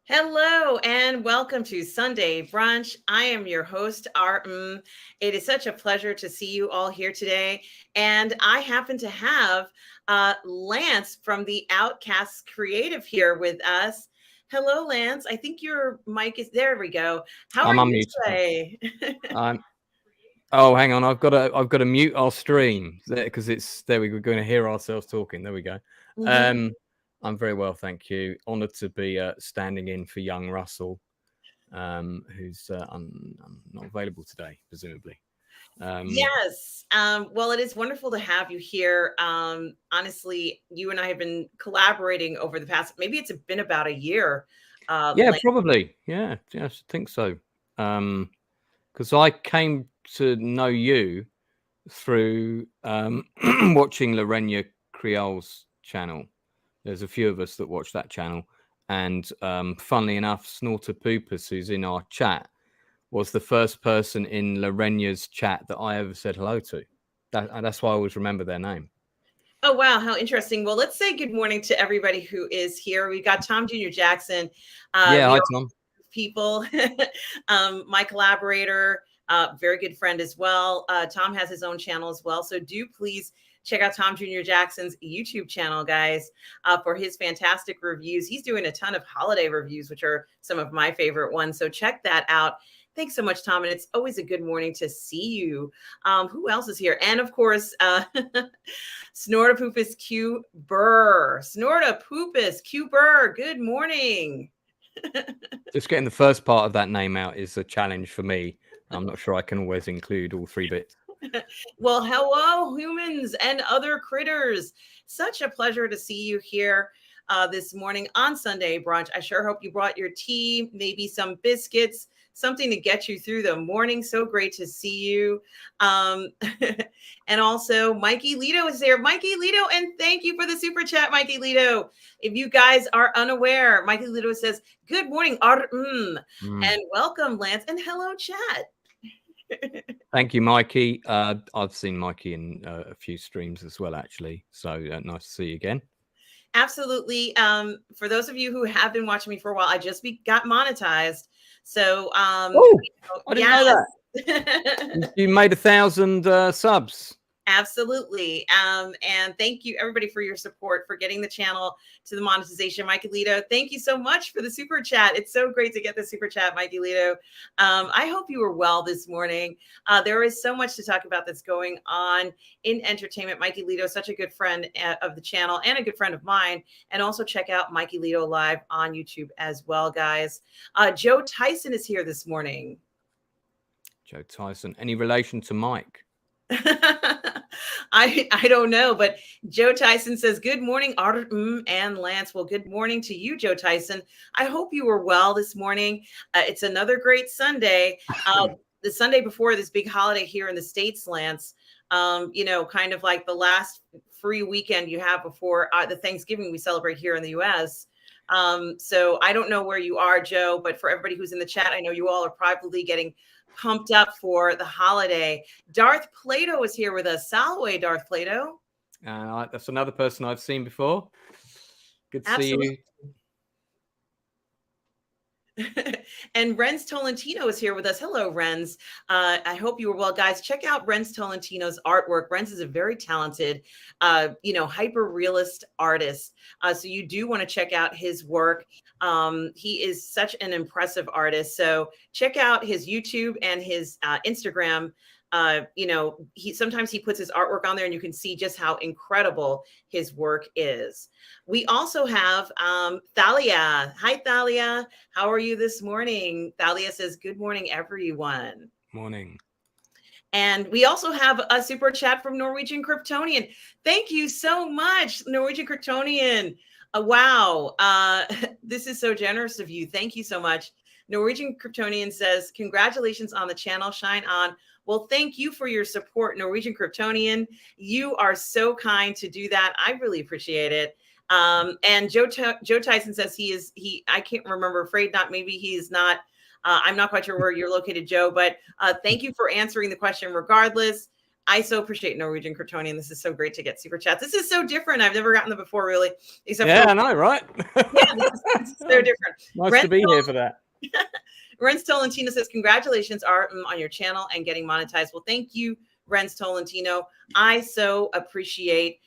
Hello and welcome to Sunday Brunch. I am your host, Mmmm. It is such a pleasure to see you all here today. And I happen to have Lance from the Outcasts Creative here with us. Hello, Lance. I think your mic is there. We go. How are I'm you unmuted. today? I'm. Oh, hang on. I've got to mute our stream because it's there. We're going to hear ourselves talking. There we go. Mhm. Um, I'm very well, thank you. Honoured to be standing in for young Russell, who's not available today, presumably. Um, Yes. Well, it is wonderful to have you here. Honestly, you and I have been collaborating over the past, maybe it's been about a year. yeah, probably. Yeah, I should think so. Because I came to know you through watching Lorena Creole's channel. There's a few of us that watch that channel, and funnily enough, Snorter Poopus, who's in our chat, was the first person in Lorena's chat that I ever said hello to. That's why I always remember their name. Oh, wow. How interesting. Well, let's say good morning to everybody who is here. We got Tom Jr. Jackson. Yeah, We hi are Tom. people, my collaborator, very good friend as well. Tom has his own channel as well. So do please check out Tom Jr. Jackson's YouTube channel, guys, for his fantastic reviews. He's doing a ton of holiday reviews, which are some of my favorite ones. So check that out. Thanks so much, Tom. And it's always a good morning to see you. Who else is here? And of course, Snortapoopus Q Burr. Snortapoopus Q Burr. Good morning. Just getting the first part of that name out is a challenge for me. I'm not sure I can always include all three bits. Well, hello, humans and other critters. Such a pleasure to see you here this morning on Sunday Brunch. I sure hope you brought your tea, maybe some biscuits, something to get you through the morning. So great to see you. Um, and also, Mikey Lito is there. Mikey Lito, and thank you for the super chat, Mikey Lito. If you guys are unaware, Mikey Lito says, "Good morning, and welcome, Lance, and hello, chat." Thank you, Mikey. I've seen Mikey in a few streams as well, actually. So nice to see you again. Absolutely. For those of you who have been watching me for a while, I just got monetized. So, Oh, I didn't know yes. that. You made 1,000 subs. Absolutely. And thank you everybody for your support for getting the channel to the monetization. Mikey Lito, thank you so much for the super chat. It's so great to get the super chat, Mikey Lito. I hope you were well this morning. There is so much to talk about that's going on in entertainment. Mikey Lito, such a good friend of the channel and a good friend of mine. And also check out Mikey Lito live on YouTube as well, guys. Joe Tyson is here this morning. Joe Tyson. Any relation to Mike? I don't know, but Joe Tyson says, "Good morning, and Lance." Well, good morning to you, Joe Tyson. I hope you were well this morning. It's another great Sunday. The Sunday before this big holiday here in the States, Lance. Kind of like the last free weekend you have before the Thanksgiving we celebrate here in the U.S. So I don't know where you are, Joe, but for everybody who's in the chat, I know you all are probably getting pumped up for the holiday. Darth Plato is here with us. Salway, Darth Plato. That's another person I've seen before. Good to Absolutely. see you. And Renz Tolentino is here with us. Hello, Renz. I hope you were well, guys. Check out Renz Tolentino's artwork. Renz is a very talented, hyper realist artist. So you do want to check out his work. He is such an impressive artist. So check out his YouTube and his Instagram. He puts his artwork on there and you can see just how incredible his work is. We also have Thalia. Hi, Thalia. How are you this morning? Thalia says, "Good morning, everyone." Morning. And we also have a super chat from Norwegian Kryptonian. Thank you so much, Norwegian Kryptonian. Wow. This is so generous of you. Thank you so much. Norwegian Kryptonian says, "Congratulations on the channel. Shine on." Well, thank you for your support, Norwegian Kryptonian. You are so kind to do that. I really appreciate it. And Joe Tyson says I can't remember, afraid not, maybe he's not. I'm not quite sure where you're located, Joe, but thank you for answering the question regardless. I so appreciate Norwegian Crotonian. This is so great to get super chats. This is so different. I've never gotten them before, really, except yeah, for I know, right? yeah, this is so different. Nice to be here for that. Renz Tolentino says, congratulations, on your channel and getting monetized. Well, thank you, Renz Tolentino. I so appreciate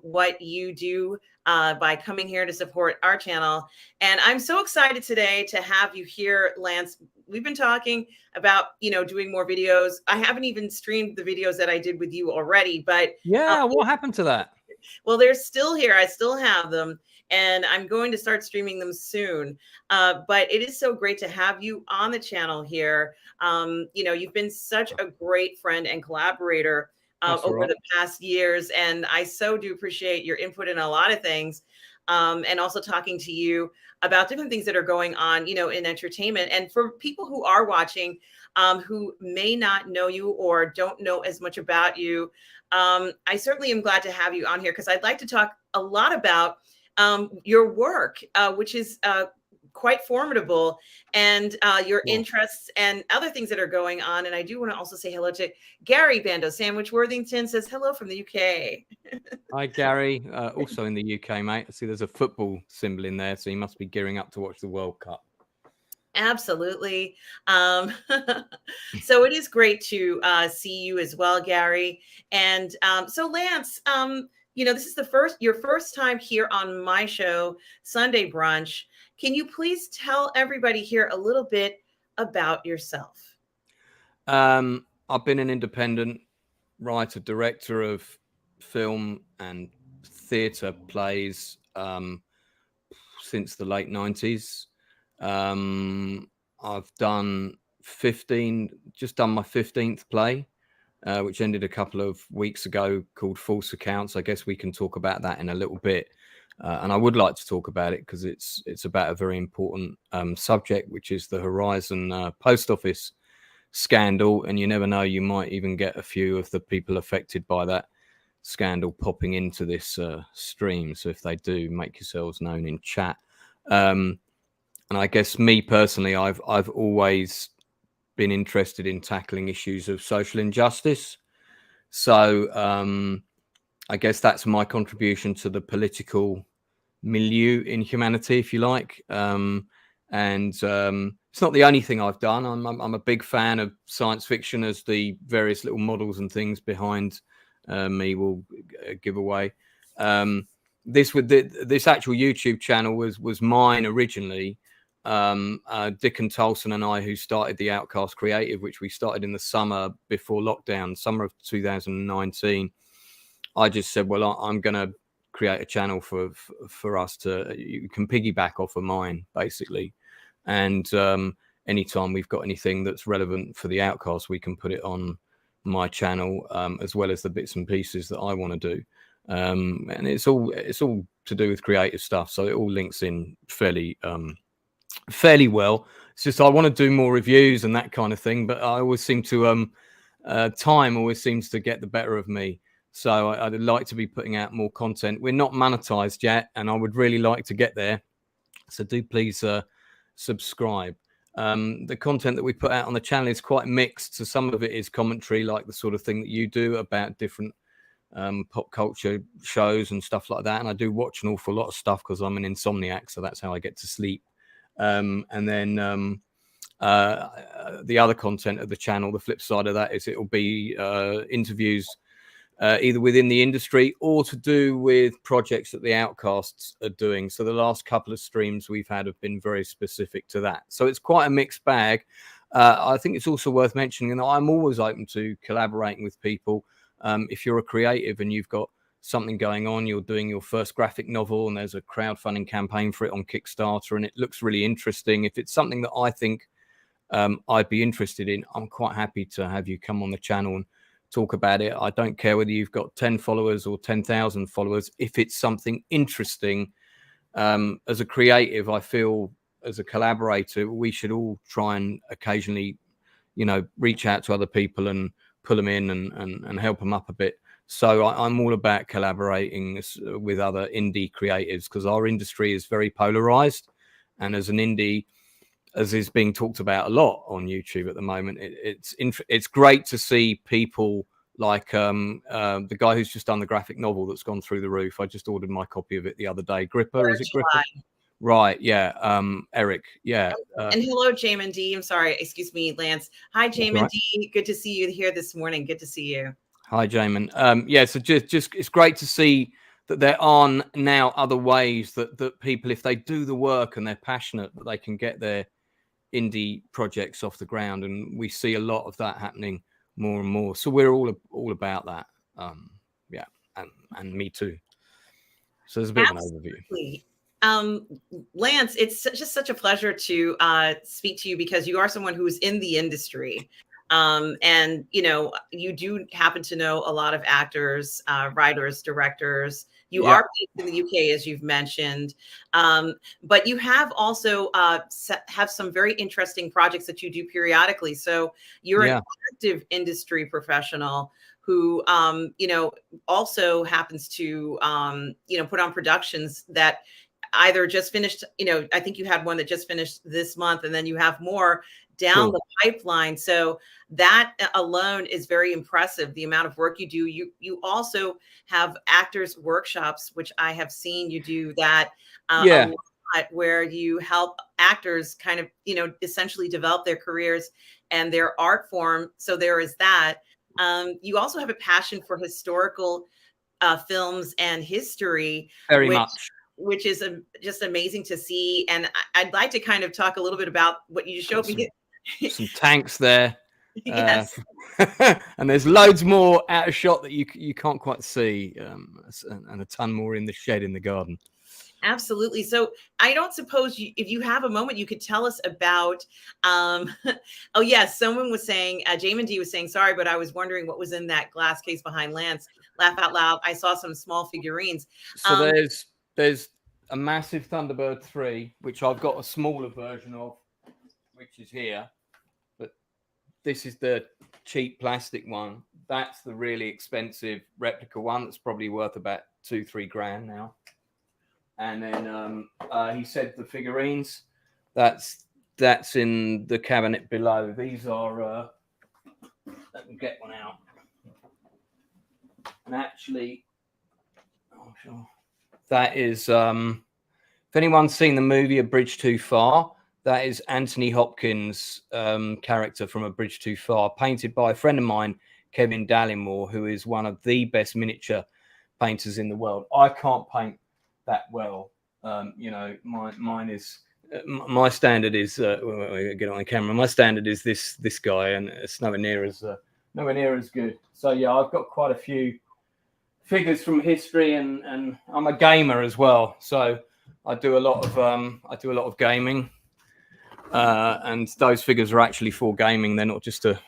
what you do by coming here to support our channel. And I'm so excited today to have you here, Lance. We've been talking about, doing more videos. I haven't even streamed the videos that I did with you already, but yeah, what happened to that? Well, they're still here. I still have them, and I'm going to start streaming them soon. But it is so great to have you on the channel here. You've been such a great friend and collaborator over the past years, and I so do appreciate your input in a lot of things, and also talking to you about different things that are going on, in entertainment. And for people who are watching, who may not know you or don't know as much about you, I certainly am glad to have you on here because I'd like to talk a lot about your work, which is quite formidable, and your interests and other things that are going on. And I do want to also say hello to Gary Bando. Sandwich Worthington says hello from the UK. Hi, Gary. Also in the UK, mate. I see there's a football symbol in there, so you must be gearing up to watch the World Cup. Absolutely. So it is great to see you as well, Gary. And so Lance, this is your first time here on my show, Sunday Brunch. Can you please tell everybody here a little bit about yourself? I've been an independent writer, director of film and theatre plays since the late 90s. I've done just done my 15th play, which ended a couple of weeks ago, called False Accounts. I guess we can talk about that in a little bit. And I would like to talk about it because it's about a very important subject, which is the Horizon post office scandal. And you never know, you might even get a few of the people affected by that scandal popping into this stream. So if they do, make yourselves known in chat. And I guess me personally, I've always been interested in tackling issues of social injustice. So I guess that's my contribution to the political milieu in humanity, if you like. It's not the only thing I've done. I'm a big fan of science fiction, as the various little models and things behind me will give away. This actual YouTube channel was mine originally. Dick and Tolson and I, who started the Outcasts Creative, which we started in the summer before lockdown, summer of 2019. I just said, well, I'm going to create a channel for us you can piggyback off of mine, basically. And anytime we've got anything that's relevant for the Outcasts, we can put it on my channel, as well as the bits and pieces that I want to do. And it's all to do with creative stuff, so it all links in fairly well. It's just I want to do more reviews and that kind of thing, but I always seem to time always seems to get the better of me. So I'd like to be putting out more content. We're not monetized yet, and I would really like to get there. So do please subscribe. The content that we put out on the channel is quite mixed. So some of it is commentary, like the sort of thing that you do about different pop culture shows and stuff like that. And I do watch an awful lot of stuff because I'm an insomniac, so that's how I get to sleep. And then the other content of the channel, the flip side of that, is it'll be interviews either within the industry or to do with projects that the Outcasts are doing. So the last couple of streams we've had have been very specific to that. So it's quite a mixed bag. I think it's also worth mentioning that I'm always open to collaborating with people. If you're a creative and you've got something going on, you're doing your first graphic novel and there's a crowdfunding campaign for it on Kickstarter and it looks really interesting, if it's something that I think I'd be interested in, I'm quite happy to have you come on the channel and talk about it. I don't care whether you've got 10 followers or 10,000 followers. If it's something interesting, as a creative, I feel as a collaborator, we should all try and occasionally, reach out to other people and pull them in and help them up a bit. So I'm all about collaborating with other indie creatives because our industry is very polarized. And as an indie, as is being talked about a lot on YouTube at the moment, it's great to see people like the guy who's just done the graphic novel that's gone through the roof. I just ordered my copy of it the other day. Gripper, is it Gripper? Right, yeah. Eric, yeah. And hello, Jamin D. I'm sorry, excuse me, Lance. Hi, Jamin D. Good to see you here this morning. Good to see you. Hi, Jamin. Yeah, so just it's great to see that there are now other ways that people, if they do the work and they're passionate, that they can get their indie projects off the ground, and we see a lot of that happening more and more. So we're all about that. Yeah, and me too. So there's a bit of an overview. Lance, it's just such a pleasure to speak to you, because you are someone who's in the industry. And, you know, you do happen to know a lot of actors, writers, directors. You are based in the UK, as you've mentioned. But you have also have some very interesting projects that you do periodically. So you're an active industry professional who, you know, also happens to, you know, put on productions that either just finished, you know, I think you had one that just finished this month, and then you have more down the pipeline. So that alone is very impressive, the amount of work you do. You also have actors workshops, which I have seen you do that a lot, where you help actors kind of, you know, essentially develop their careers and their art form. So there is that. You also have a passion for historical films and history. Very much. Which is just amazing to see. And I'd like to kind of talk a little bit about what you just showed me. Some tanks there. Yes. And there's loads more out of shot that you can't quite see, and a ton more in the shed in the garden. Absolutely. So I don't suppose if you have a moment, you could tell us about, oh yes, someone was saying, Jamin D was saying, sorry, but I was wondering what was in that glass case behind Lance. Laugh out loud. I saw some small figurines. So there's a massive Thunderbird 3, which I've got a smaller version of, which is here. But this is the cheap plastic one. That's the really expensive replica one that's probably worth about $2-3 grand now. And then he said the figurines, that's in the cabinet below. These are, let me get one out. And actually, oh, sure. That is, if anyone's seen the movie A Bridge Too Far, that is Anthony Hopkins' character from A Bridge Too Far, painted by a friend of mine, Kevin Dallimore, who is one of the best miniature painters in the world. I can't paint that well. You know, mine is, my standard is, get on the camera, my standard is this guy, and it's nowhere near as good. So yeah, I've got quite a few figures from history, and I'm a gamer as well, so I do a lot of gaming, and those figures are actually for gaming. They're not just to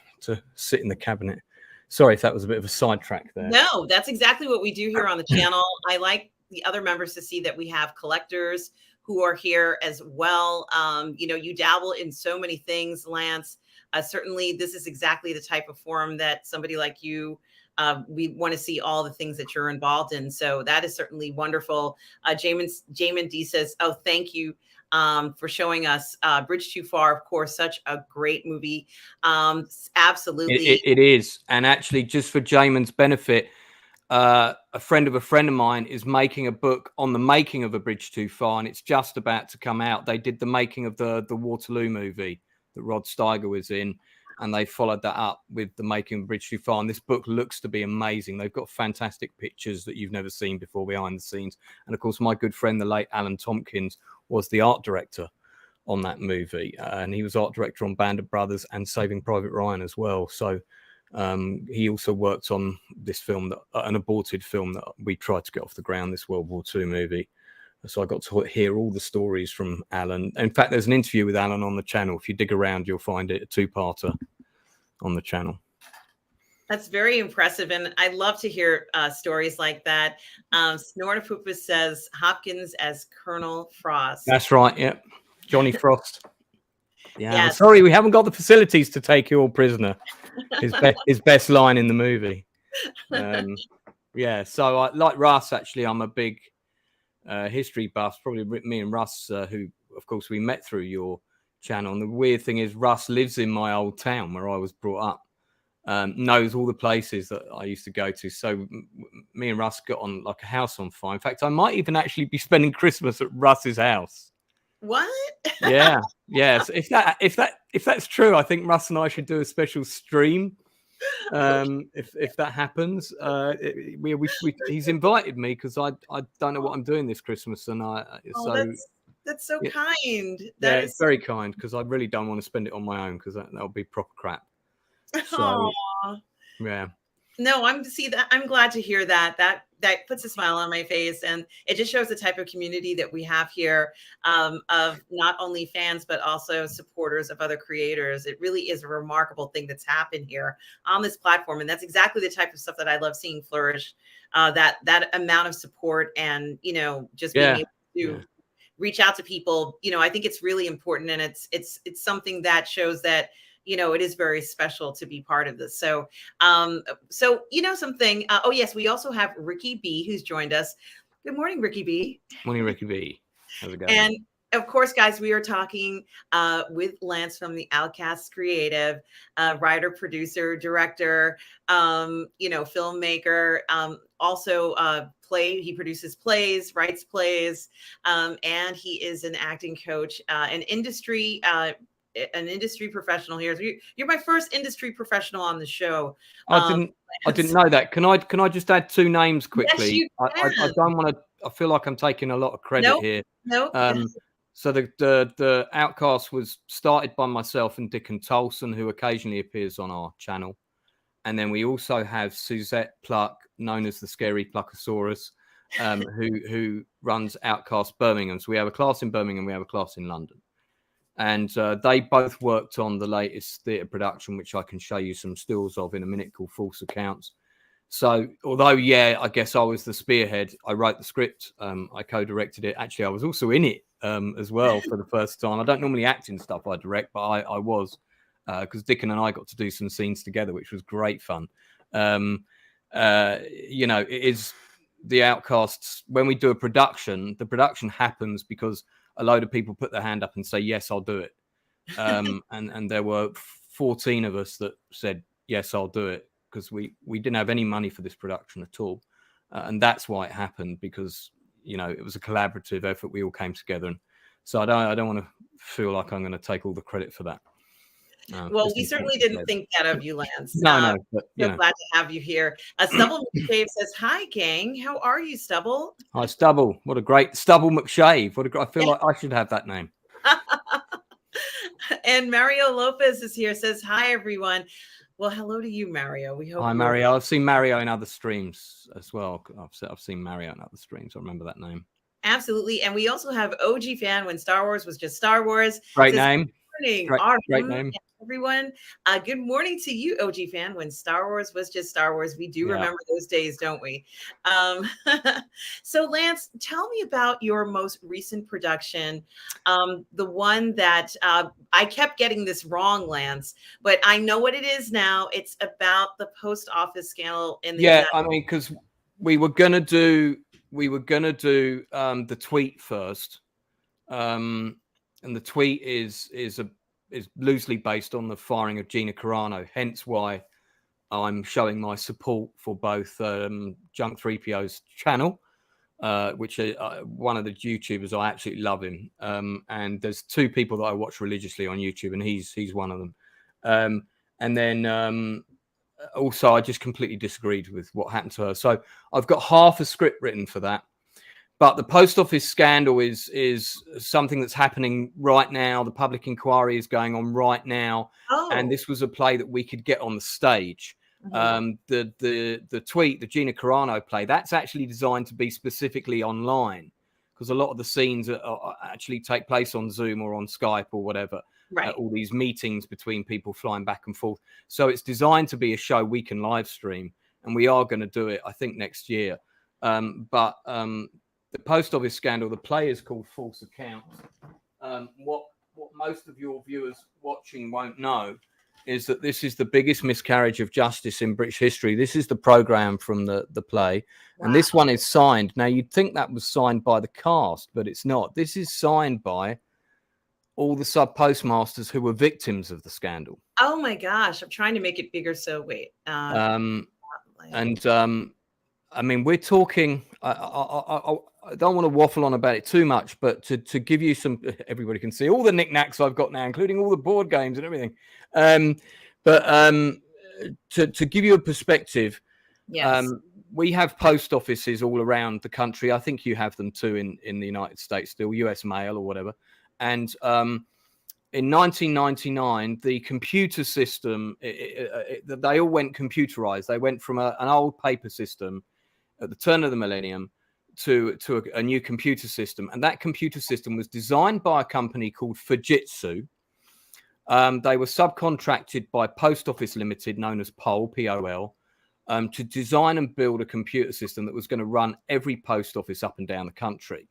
sit in the cabinet. Sorry if that was a bit of a sidetrack there. No, that's exactly what we do here on the channel. I like the other members to see that we have collectors who are here as well. You know, you dabble in so many things, Lance. Certainly, this is exactly the type of forum that somebody like you, we want to see all the things that you're involved in. So that is certainly wonderful. Jamin D says, oh, thank you for showing us Bridge Too Far. Of course, such a great movie. Absolutely. It is. And actually, just for Jamin's benefit, a friend of mine is making a book on the making of A Bridge Too Far, and it's just about to come out. They did the making of the Waterloo movie that Rod Steiger was in, and they followed that up with the making of Bridge Too Far. And this book looks to be amazing. They've got fantastic pictures that you've never seen before behind the scenes. And of course, my good friend, the late Alan Tompkins, was the art director on that movie. And he was art director on Band of Brothers and Saving Private Ryan as well. So he also worked on this film, an aborted film that we tried to get off the ground, this World War II movie. So I got to hear all the stories from Alan. In fact, there's an interview with Alan on the channel. If you dig around, you'll find it, a two-parter on the channel. That's very impressive. And I love to hear stories like that. Snortapoopa says Hopkins as Colonel Frost. That's right. Yep. Johnny Frost. Yeah. Yes. Sorry, we haven't got the facilities to take you all prisoner. His best line in the movie. Yeah. So like Russ, actually, I'm a big history buffs, probably me and Russ, who of course we met through your channel. And the weird thing is Russ lives in my old town where I was brought up, knows all the places that I used to go to. So me and Russ got on like a house on fire. In fact, I might even actually be spending Christmas at Russ's house. What? Yeah, yes. If that's true, I think Russ and I should do a special stream. If that happens, he's invited me because I don't know what I'm doing this Christmas, and that's so kind. Yeah, That it's is very kind because I really don't want to spend it on my own because that'll be proper crap. So Aww. yeah. No, I'm glad to hear that. That puts a smile on my face, and it just shows the type of community that we have here, of not only fans but also supporters of other creators. It really is a remarkable thing that's happened here on this platform, and that's exactly the type of stuff that I love seeing flourish. That amount of support, and just being able to reach out to people. I think it's really important, and it's something that shows that it is very special to be part of this. So something. Oh yes, we also have Ricky B, who's joined us. Good morning, Ricky B. Morning, Ricky B. How's it going? And of course, guys, we are talking with Lance from the Outcasts Creative, writer, producer, director, filmmaker, also he produces plays, writes plays, and he is an acting coach, an industry professional here. So you're my first industry professional on the show. I didn't know that. Can I just add two names quickly? Yes, you can. I don't want to. I feel like I'm taking a lot of credit here. Nope. So the Outcast was started by myself and Dickon Tolson, who occasionally appears on our channel, and then we also have Suzette Pluck, known as the Scary Pluckosaurus, who runs Outcast Birmingham. So we have a class in Birmingham, we have a class in London. And they both worked on the latest theatre production, which I can show you some stills of in a minute, called False Accounts. So although, I guess I was the spearhead, I wrote the script, I co-directed it. Actually, I was also in it as well for the first time. I don't normally act in stuff I direct, but I was, because Dickon and I got to do some scenes together, which was great fun. It is the Outcasts. When we do a production, the production happens because a load of people put their hand up and say, yes, I'll do it. And there were 14 of us that said, yes, I'll do it, because we didn't have any money for this production at all. And that's why it happened, because, it was a collaborative effort. We all came together. And so I don't want to feel like I'm going to take all the credit for that. Well, we certainly didn't think that of you, Lance. No, but so glad to have you here. Stubble McShave says, "Hi, gang. How are you, Stubble?" Hi, Stubble. What a great Stubble McShave. I feel like I should have that name. And Mario Lopez is here. Says, "Hi, everyone." Well, hello to you, Mario. We hope. Hi, Mario. I've seen Mario in other streams as well. I've seen Mario in other streams. I remember that name. Absolutely. And we also have OG Fan when Star Wars was just Star Wars. Great name. Great name, everyone. Good morning to you, OG Fan. When Star Wars was just Star Wars, we do remember those days, don't we? So, Lance, tell me about your most recent production, the one that I kept getting this wrong, Lance, but I know what it is now. It's about the post office scandal in the because we were gonna do the tweet first. And the tweet is loosely based on the firing of Gina Carano, hence why I'm showing my support for both Junk 3PO's channel, which one of the YouTubers. I absolutely love him, and there's two people that I watch religiously on YouTube, and he's one of them. And then also, I just completely disagreed with what happened to her. So I've got half a script written for that. But the post office scandal is something that's happening right now. The public inquiry is going on right now. And this was a play that we could get on the stage. The tweet, the Gina Carano play, that's actually designed to be specifically online, because a lot of the scenes actually take place on Zoom or on Skype or whatever. Right. All these meetings between people flying back and forth. So it's designed to be a show we can live stream. And we are going to do it, I think, next year. The post office scandal, the play is called False Accounts. What most of your viewers watching won't know is that this is the biggest miscarriage of justice in British history. This is the programme from the play. Wow. And this one is signed. Now, you'd think that was signed by the cast, but it's not. This is signed by all the sub postmasters who were victims of the scandal. Oh my gosh, I'm trying to make it bigger. So wait. I mean, we're talking. I don't want to waffle on about it too much, but to give you some, everybody can see all the knickknacks I've got now, including all the board games and everything. To give you a perspective, Yes. we have post offices all around the country. I think you have them too in the United States, still US Mail or whatever. And in 1999, the computer system, they all went computerized. They went from an old paper system at the turn of the millennium to a new computer system. And that computer system was designed by a company called Fujitsu. They were subcontracted by Post Office Limited, known as POL, P-O-L, to design and build a computer system that was going to run every post office up and down the country.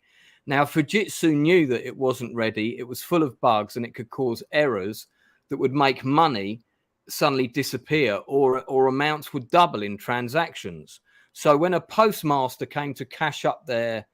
Now, Fujitsu knew that it wasn't ready. It was full of bugs and it could cause errors that would make money suddenly disappear, or amounts would double in transactions. So when a postmaster came to cash up their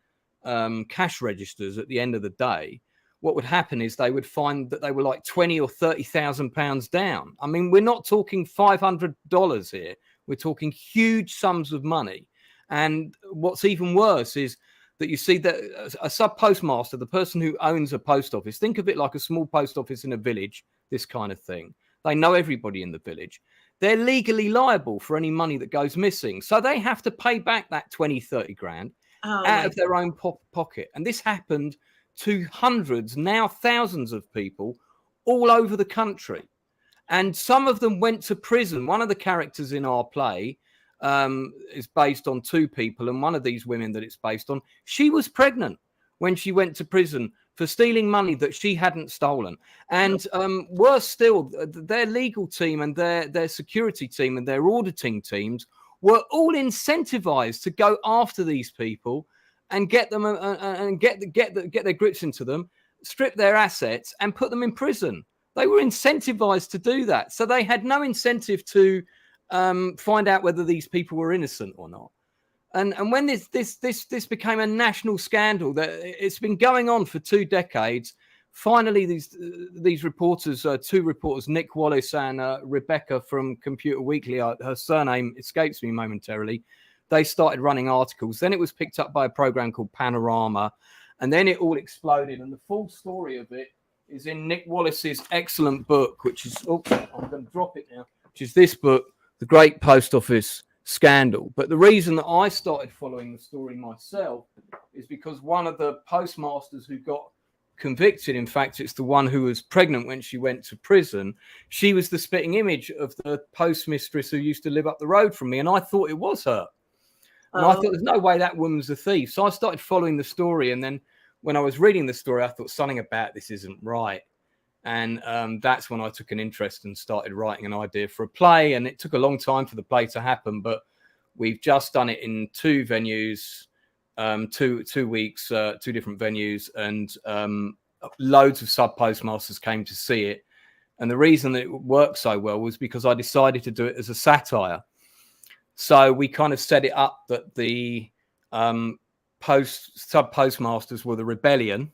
cash registers at the end of the day, what would happen is they would find that they were like 20 or 30,000 pounds down. I mean, we're not talking $500 here. We're talking huge sums of money. And what's even worse is that you see that a sub postmaster, the person who owns a post office, think of it like a small post office in a village, this kind of thing. They know everybody in the village. They're legally liable for any money that goes missing. So they have to pay back that 20, 30 grand out of their own pocket. And this happened to hundreds, now thousands of people all over the country. And some of them went to prison. One of the characters in our play is based on two people. And one of these women that it's based on, she was pregnant when she went to prison for stealing money that she hadn't stolen. And worse still, their legal team and their security team and their auditing teams were all incentivized to go after these people and get them and get their grips into them, strip their assets and put them in prison. They were incentivized to do that. So they had no incentive to find out whether these people were innocent or not. And when this became a national scandal, that it's been going on for 2 decades, finally these reporters, two reporters, Nick Wallace and Rebecca from Computer Weekly, her surname escapes me momentarily, they started running articles. Then it was picked up by a program called Panorama, and then it all exploded. And the full story of it is in Nick Wallace's excellent book, which is, I'm going to drop it now, which is this book, The Great Post Office Scandal. But the reason that I started following the story myself is because one of the postmasters who got convicted, in fact, it's the one who was pregnant when she went to prison, she was the spitting image of the postmistress who used to live up the road from me, and I thought it was her. And I thought, there's no way that woman's a thief. So I started following the story, and then when I was reading the story, I thought something about this isn't right. And that's when I took an interest and started writing an idea for a play. And it took a long time for the play to happen, but we've just done it in 2 venues, 2 weeks, 2 different venues, and loads of sub postmasters came to see it. And the reason that it worked so well was because I decided to do it as a satire. So we kind of set it up that the sub postmasters were the rebellion,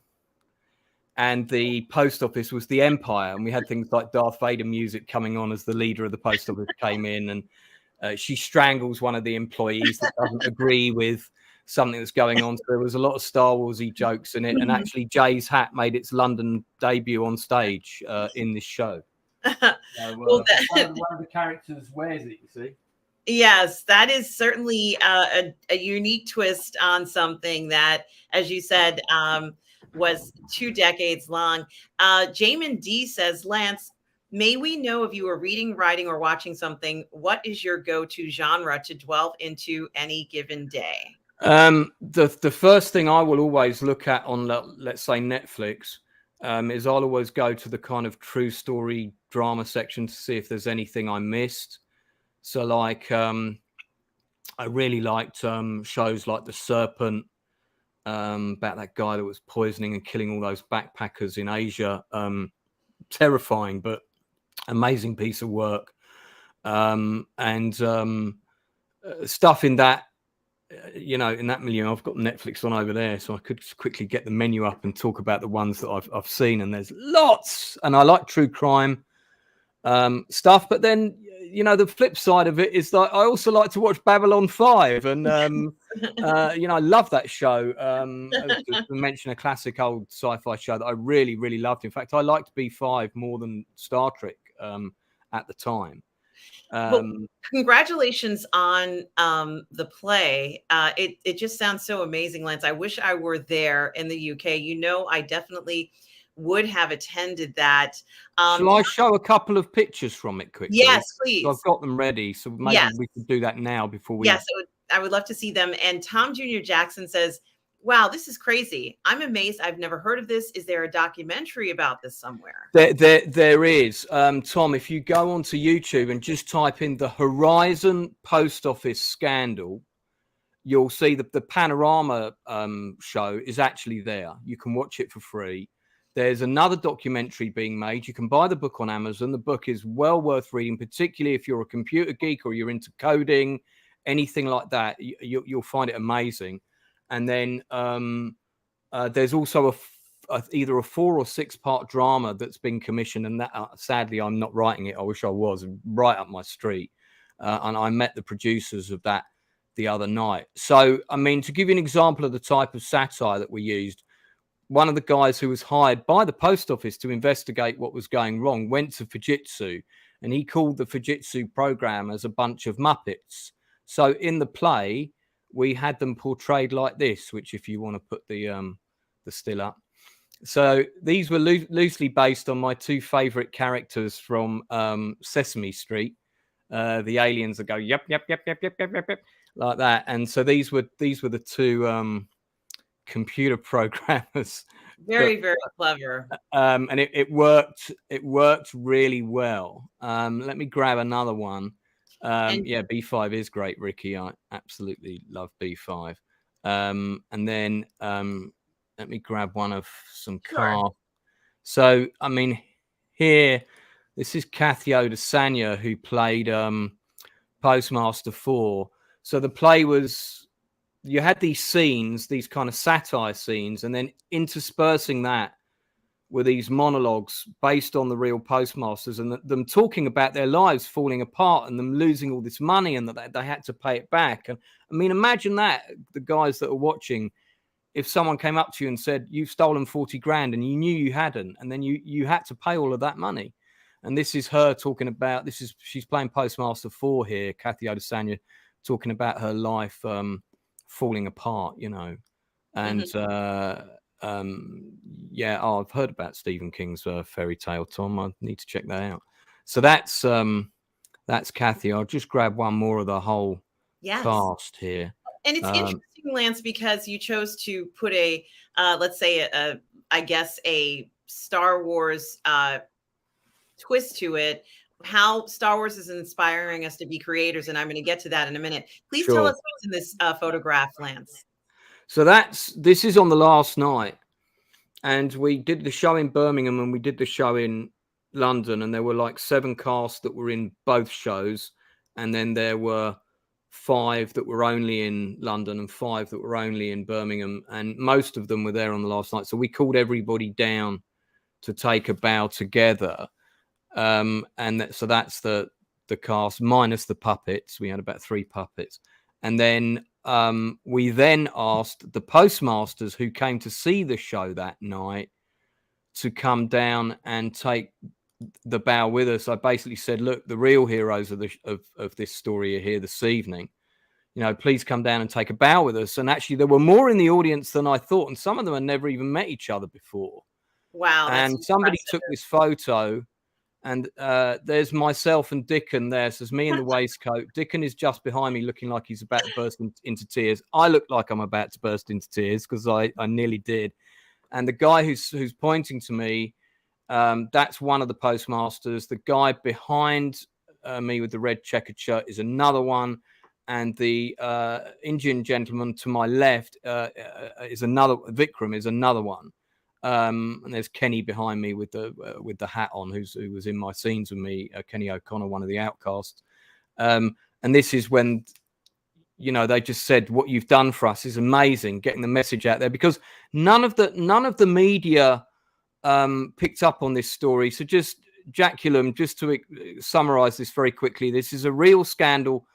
and the post office was the empire. And we had things like Darth Vader music coming on as the leader of the post office came in, and she strangles one of the employees that doesn't agree with something that's going on. So there was a lot of Star Warsy jokes in it. And actually Jay's hat made its London debut on stage in this show. So, one of the characters wears it, you see. Yes, that is certainly a unique twist on something that, as you said, was 2 decades long. Jamin D says, Lance, may we know if you are reading, writing, or watching something, what is your go-to genre to delve into any given day? The first thing I will always look at on, let's say, Netflix, is I'll always go to the kind of true story drama section to see if there's anything I missed. So like, I really liked shows like The Serpent, about that guy that was poisoning and killing all those backpackers in Asia. Terrifying, but amazing piece of work. And stuff in that you know, in that milieu, I've got Netflix on over there, so I could just quickly get the menu up and talk about the ones that I've seen, and there's lots. And I like true crime stuff, but then, you know, the flip side of it is that I also like to watch Babylon 5, and you know, I love that show. To mention a classic old sci-fi show that I really, really loved. In fact, I liked B5 more than Star Trek at the time. Well, congratulations on the play. It just sounds so amazing, Lance. I wish I were there in the UK. You know, I definitely would have attended that. Shall I show a couple of pictures from it quickly? Yes, So please. I've got them ready, so maybe Yes. we could do that now before we. Yes, I would love to see them. And Tom Jr. Jackson says, wow, this is crazy. I'm amazed. I've never heard of this. Is there a documentary about this somewhere? There is. Tom, if you go onto YouTube and just type in the Horizon Post Office scandal, you'll see the Panorama show is actually there. You can watch it for free. There's another documentary being made. You can buy the book on Amazon. The book is well worth reading, particularly if you're a computer geek or you're into coding, anything like that. You'll find it amazing. And then there's also either a 4 or 6 part drama that's been commissioned, and that sadly I'm not writing it. I wish I was. Right up my street. And I met the producers of that the other night. So, I mean, to give you an example of the type of satire that we used, one of the guys who was hired by the post office to investigate what was going wrong went to Fujitsu, and he called the Fujitsu program as a bunch of Muppets. So in the play, we had them portrayed like this, which if you want to put the still up. So these were loosely based on my 2 favorite characters from Sesame Street. The aliens that go, yep, yep, yep, yep, yep, yep, yep, yep, like that. And so these were the 2 computer programmers. Very, very clever. And it worked really well. Let me grab another one. Yeah, B5 is great, Ricky. I absolutely love B5. And then let me grab one of some car. So, I mean, here, this is Kathy Odysee, who played Postmaster 4. So the play was, you had these scenes, these kind of satire scenes, and then interspersing that were these monologues based on the real postmasters, and them talking about their lives falling apart and them losing all this money and that they had to pay it back. And I mean, imagine that, the guys that are watching, if someone came up to you and said, you've stolen 40 grand and you knew you hadn't, and then you had to pay all of that money. And this is her talking about, she's playing Postmaster 4 here, Kathy Odysee, talking about her life falling apart, you know. And yeah, I've heard about Stephen King's fairy tale, Tom. I need to check that out. So that's Kathy. I'll just grab one more of the whole cast here. And it's interesting, Lance, because you chose to put a let's say I guess a Star Wars twist to it. How Star Wars is inspiring us to be creators, and I'm going to get to that in a minute. Please tell us what's in this photograph, Lance. So this is on the last night, and we did the show in Birmingham and we did the show in London, and there were like 7 casts that were in both shows, and then there were 5 that were only in London and 5 that were only in Birmingham, and most of them were there on the last night. So we called everybody down to take a bow together, and so that's the cast minus the puppets. We had about 3 puppets, and then we then asked the postmasters who came to see the show that night to come down and take the bow with us. I basically said, look, the real heroes of this story are here this evening. You know, please come down and take a bow with us. And actually, there were more in the audience than I thought, and some of them had never even met each other before. Wow! And somebody took this photo. And there's myself and Dickon there. So it's me in the waistcoat. Dickon is just behind me looking like he's about to burst into tears. I look like I'm about to burst into tears because I nearly did. And the guy who's pointing to me, that's one of the postmasters. The guy behind me with the red checkered shirt is another one. And the Indian gentleman to my left is another, Vikram is another one. And there's Kenny behind me with the hat on, who was in my scenes with me, Kenny O'Connor, one of the Outcasts. And this is when you know, they just said, what you've done for us is amazing, getting the message out there, because none of the media picked up on this story. So just Jaculum, just to summarize this very quickly, this is a real scandal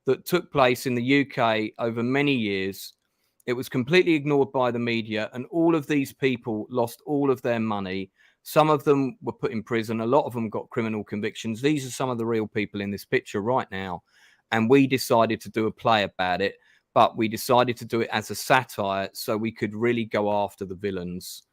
that took place in the UK over many years. It was completely ignored by the media, and all of these people lost all of their money. Some of them were put in prison. A lot of them got criminal convictions. These are some of the real people in this picture right now. And we decided to do a play about it, but we decided to do it as a satire so we could really go after the villains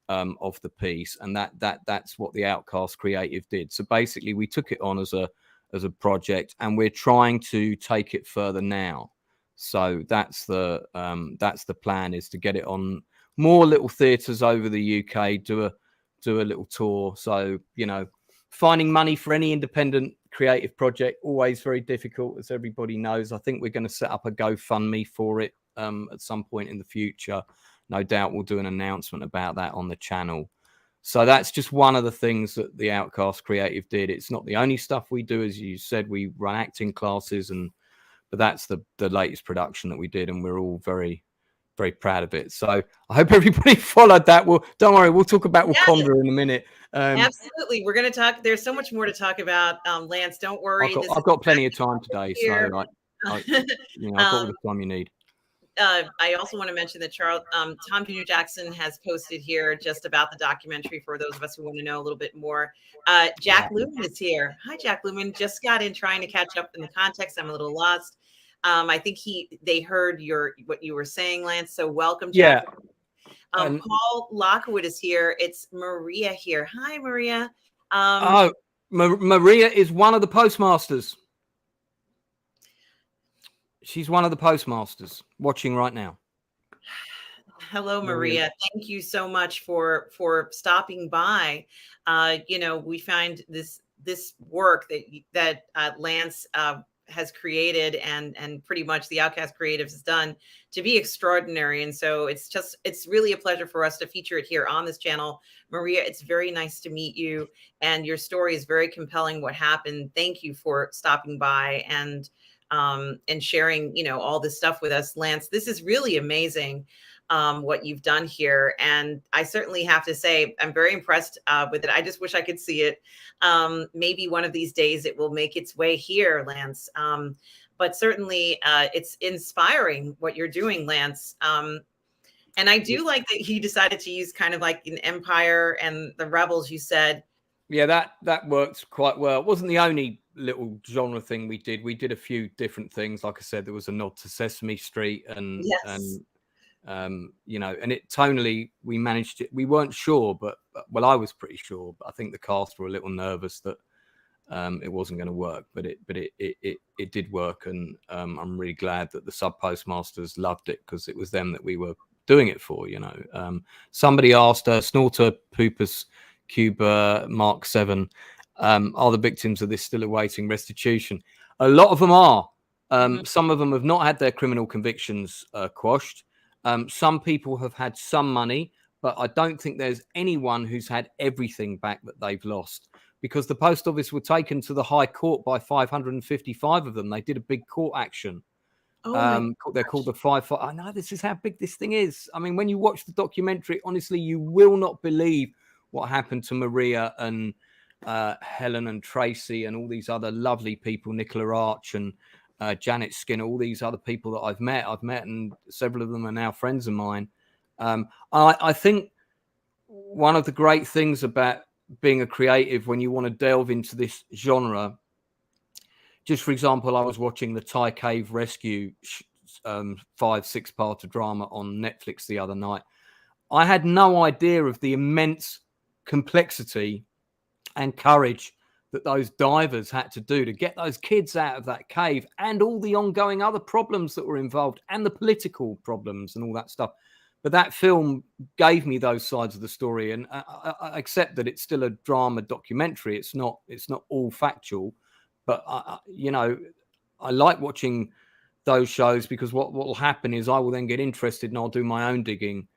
of the piece. And that's what the Outcasts creative did. So basically we took it on as a project, and we're trying to take it further now. So that's the plan, is to get it on more little theatres over the UK, do a little tour. So, you know, finding money for any independent creative project, always very difficult, as everybody knows. I think we're going to set up a GoFundMe for it at some point in the future. No doubt we'll do an announcement about that on the channel. So that's just one of the things that the Outcast Creative did. It's not the only stuff we do. As you said, we run acting classes, but that's the latest production that we did, and we're all very, very proud of it. So I hope everybody followed that. Well, don't worry, we'll talk about Wakanda in a minute. Absolutely. We're going to talk. There's so much more to talk about, Lance. Don't worry. I've got plenty of time today. So, you know, I've got all the time you need. I also want to mention that Tom Junior Jackson has posted here just about the documentary for those of us who want to know a little bit more. Jack Lumen is here. Hi, Jack Lumen. Just got in trying to catch up in the context. I'm a little lost. I think they heard what you were saying, Lance. So welcome, Jack. Yeah. Paul Lockwood is here. It's Maria here. Hi, Maria. Maria is one of the postmasters. She's one of the postmasters watching right now. Hello, Maria. Thank you so much for stopping by. You know, we find this work that Lance has created and pretty much the Outcast Creatives has done to be extraordinary. And so it's really a pleasure for us to feature it here on this channel. Maria, it's very nice to meet you, and your story is very compelling. What happened? Thank you for stopping by and sharing, you know, all this stuff with us, Lance. This is really amazing, what you've done here. And I certainly have to say, I'm very impressed with it. I just wish I could see it. Maybe one of these days it will make its way here, Lance. But certainly it's inspiring what you're doing, Lance. And I do like that he decided to use kind of like an Empire and the Rebels, you said. Yeah, that worked quite well. It wasn't the only little genre thing we did. We did a few different things. Like I said, there was a nod to Sesame Street, and you know, and it tonally we managed it. We weren't sure, but well, I was pretty sure, but I think the cast were a little nervous that it wasn't going to work, but it did work, and I'm really glad that the sub postmasters loved it, because it was them that we were doing it for. You know, somebody asked Snorter Poopus Cube Mark 7, are the victims of this still awaiting restitution? A lot of them are. Some of them have not had their criminal convictions quashed. Some people have had some money, but I don't think there's anyone who's had everything back that they've lost, because the post office were taken to the High Court by 555 of them. They did a big court action. They're called the 5. I know, this is how big this thing is. I mean, when you watch the documentary, honestly, you will not believe what happened to Maria and Helen and Tracy and all these other lovely people, Nicola Arch and Janet Skinner, all these other people that I've met, and several of them are now friends of mine. I think one of the great things about being a creative when you want to delve into this genre, just for example, I was watching the Thai Cave Rescue 5-6-part drama on Netflix the other night. I had no idea of the immense complexity and courage that those divers had to do to get those kids out of that cave, and all the ongoing other problems that were involved, and the political problems and all that stuff. But that film gave me those sides of the story, and I accept that it's still a drama documentary. It's not all factual, but you know, I like watching those shows, because what will happen is I will then get interested and I'll do my own digging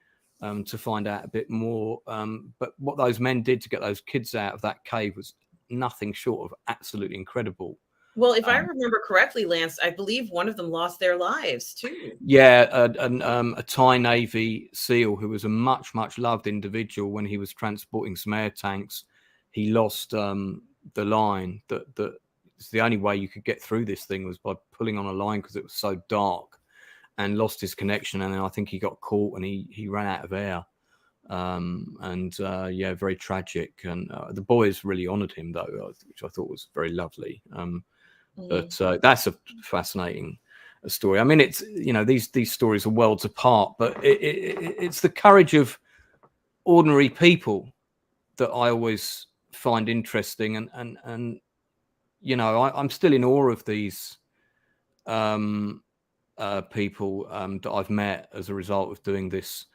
to find out a bit more. But what those men did to get those kids out of that cave was nothing short of absolutely incredible. Well, if I remember correctly, Lance, I believe one of them lost their lives too. Yeah, a Thai Navy SEAL who was a much loved individual. When he was transporting some air tanks, he lost the line. That it's the only way you could get through this thing was by pulling on a line because it was so dark, and lost his connection. And then I think he got caught and he ran out of air. Yeah, very tragic. And the boys really honoured him though, which I thought was very lovely. But that's a fascinating story. I mean, it's, you know, these stories are worlds apart, but it's the courage of ordinary people that I always find interesting, and you know, I'm still in awe of these people that I've met as a result of doing this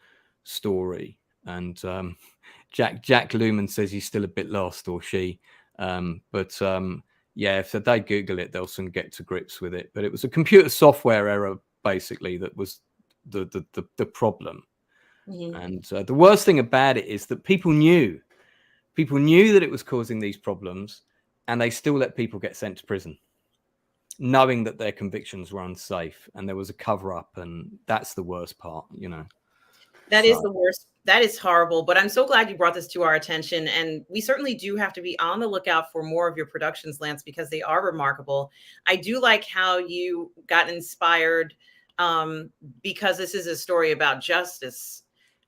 story. And Jack Lumen says he's still a bit lost, or she, but yeah, if they Google it, they'll soon get to grips with it. But it was a computer software error, basically, that was the problem. And the worst thing about it is that people knew that it was causing these problems, and they still let people get sent to prison, knowing that their convictions were unsafe, and there was a cover up. And that's the worst part, you know. That is the worst. That is horrible. But I'm so glad you brought this to our attention. And we certainly do have to be on the lookout for more of your productions, Lance, because they are remarkable. I do like how you got inspired, because this is a story about justice,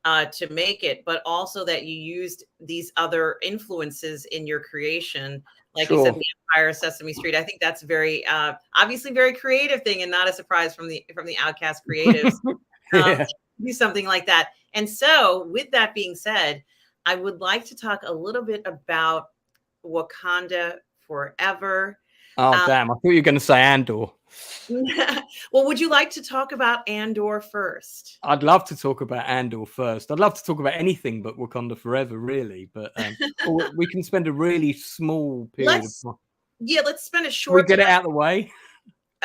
to make it, but also that you used these other influences in your creation. Like you said, the Empire, Sesame Street. I think that's very obviously very creative thing, and not a surprise from the Outcast creatives. Do something like that. And so, with that being said, I would like to talk a little bit about Wakanda Forever. Oh, damn. I thought you were going to say Andor. Well, would you like to talk about Andor first? I'd love to talk about Andor first. I'd love to talk about anything but Wakanda Forever, really. But we can spend a really small period of time. Yeah, let's spend a short We get it out of the way.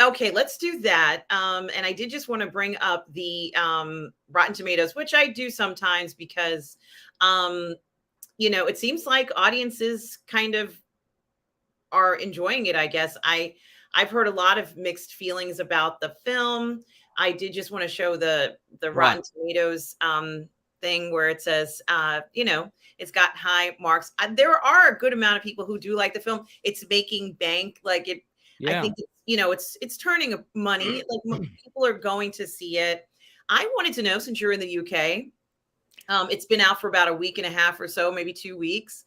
Okay, let's do that. And I did just want to bring up the Rotten Tomatoes, which I do sometimes because, you know, it seems like audiences kind of are enjoying it, I guess. I've heard a lot of mixed feelings about the film. I did just want to show the Rotten Tomatoes thing where it says, you know, it's got high marks. There are a good amount of people who do like the film. It's making bank, like it. Yeah. I think you know, it's turning money. Like people are going to see it. I wanted to know, since you're in the UK, it's been out for about a week and a half or so, maybe 2 weeks.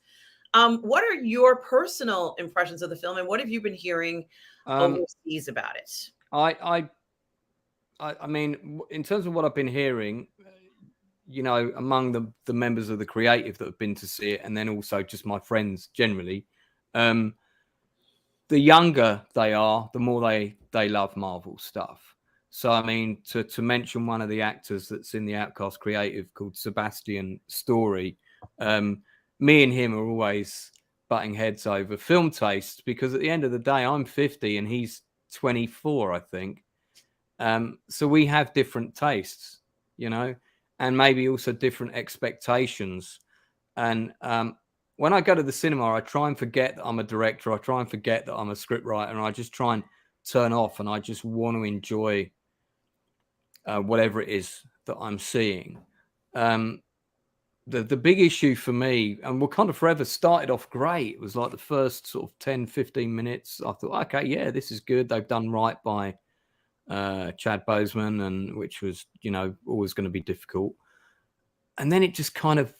What are your personal impressions of the film, and what have you been hearing overseas about it? I mean, in terms of what I've been hearing, you know, among the members of the creative that have been to see it, and then also just my friends generally, the younger they are, the more they love Marvel stuff. So, I mean, to mention one of the actors that's in the Outcast creative called Sebastian Story, me and him are always butting heads over film tastes, because at the end of the day, I'm 50 and he's 24, I think. So we have different tastes, you know, and maybe also different expectations. And when I go to the cinema, I try and forget that I'm a director. I try and forget that I'm a scriptwriter, and I just try and turn off, and I just want to enjoy whatever it is that I'm seeing. The big issue for me, and Wakanda Forever started off great. It was like the first sort of 10, 15 minutes. I thought, okay, yeah, this is good. They've done right by Chad Boseman, and which was, you know, always going to be difficult. And then it just kind of,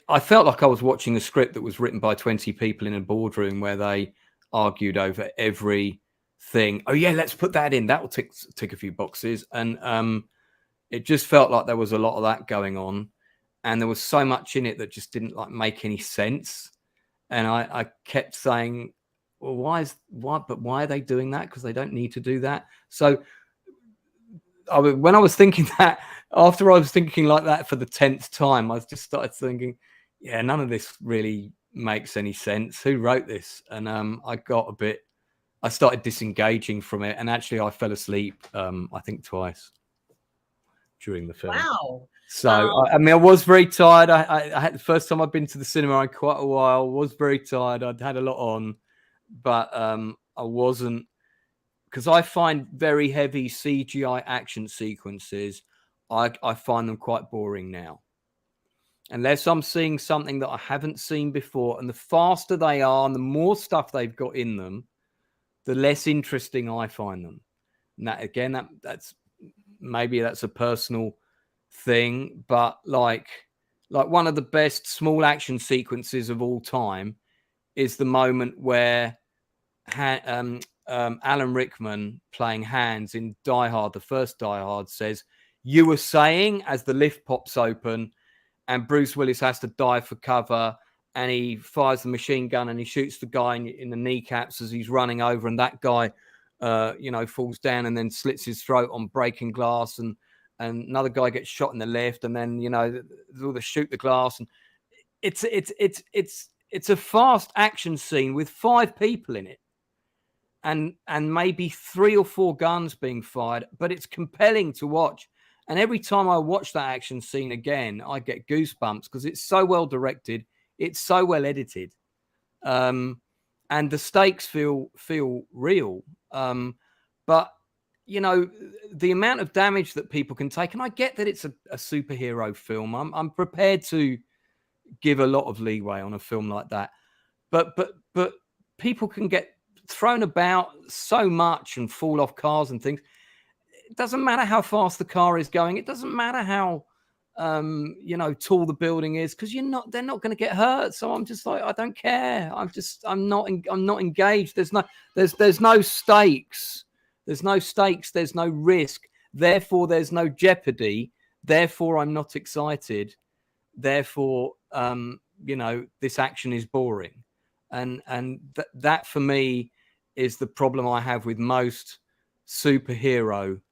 I felt like I was watching a script that was written by 20 people in a boardroom where they argued over everything. Oh yeah, let's put that in. That will tick a few boxes. And it just felt like there was a lot of that going on, and there was so much in it that just didn't like make any sense. And I kept saying, well, why are they doing that? Because they don't need to do that. So when I was thinking that, after I was thinking like that for the 10th time, I just started thinking, yeah, none of this really makes any sense. Who wrote this? And I started disengaging from it, and actually I fell asleep, I think twice during the film. Wow. So, I mean, I was very tired. I had the first time I'd been to the cinema in quite a while, was very tired. I'd had a lot on, but I wasn't, because I find very heavy CGI action sequences, I find them quite boring now. Unless I'm seeing something that I haven't seen before, and the faster they are and the more stuff they've got in them, the less interesting I find them. And that, again, that's maybe that's a personal thing, but like one of the best small action sequences of all time is the moment where Alan Rickman, playing Hans in Die Hard, the first Die Hard, says, "You were saying," as the lift pops open and Bruce Willis has to dive for cover, and he fires the machine gun and he shoots the guy in the kneecaps as he's running over, and that guy falls down and then slits his throat on breaking glass, and another guy gets shot in the lift, and then all the shoot the glass, and it's a fast action scene with 5 people in it, and maybe 3 or 4 guns being fired, but it's compelling to watch. And every time I watch that action scene again, I get goosebumps because it's so well directed, it's so well edited, and the stakes feel real. But the amount of damage that people can take, and I get that it's a superhero film. I'm prepared to give a lot of leeway on a film like that, but people can get thrown about so much and fall off cars and things. It doesn't matter how fast the car is going. It doesn't matter how tall the building is, because they're not going to get hurt. So I'm just like, I don't care. I'm not engaged. There's no stakes. There's no stakes. There's no risk. Therefore, there's no jeopardy. Therefore, I'm not excited. Therefore, this action is boring. And that for me is the problem I have with most superhero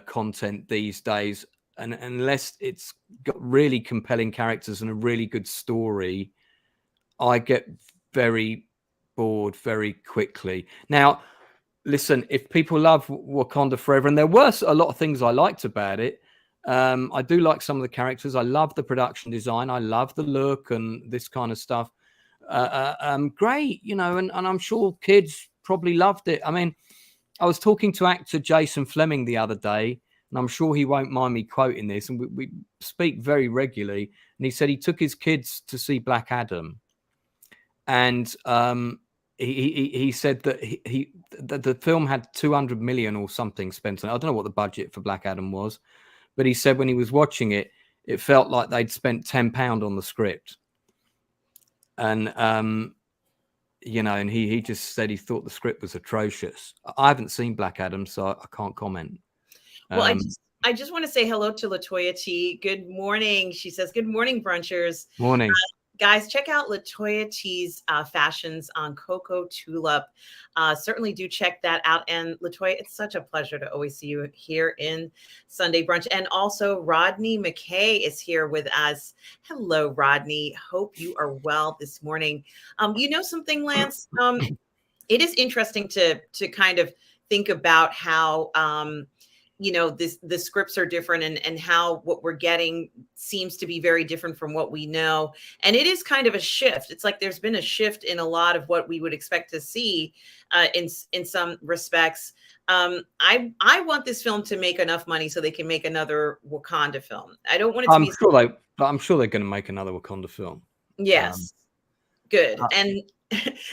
content these days, and unless it's got really compelling characters and a really good story, I get very bored very quickly. Now, listen, if people love Wakanda Forever, and there were a lot of things I liked about it, I do like some of the characters. I love the production design. I love the look and this kind of stuff. Great, and I'm sure kids probably loved it. I mean, I was talking to actor Jason Fleming the other day, and I'm sure he won't mind me quoting this, and we speak very regularly, and he said he took his kids to see Black Adam, and he said that the film had 200 million or something spent on it. I don't know what the budget for Black Adam was, but he said when he was watching it, it felt like they'd spent £10 on the script. And and he just said he thought the script was atrocious. I haven't seen Black Adam, so I can't comment. Well, I just want to say hello to Latoya T. Good morning. She says, "Good morning, brunchers." Morning. Guys, check out Latoya T's fashions on Coco Tulip. Certainly do check that out. And Latoya, it's such a pleasure to always see you here in Sunday Brunch. And also Rodney McKay is here with us. Hello, Rodney. Hope you are well this morning. Something, Lance? It is interesting to kind of think about how the scripts are different, and how what we're getting seems to be very different from what we know. And it is kind of a shift. It's like there's been a shift in a lot of what we would expect to see in some respects. I want this film to make enough money so they can make another Wakanda film. I don't want it to be. I'm sure they're going to make another Wakanda film. Yes. Good. And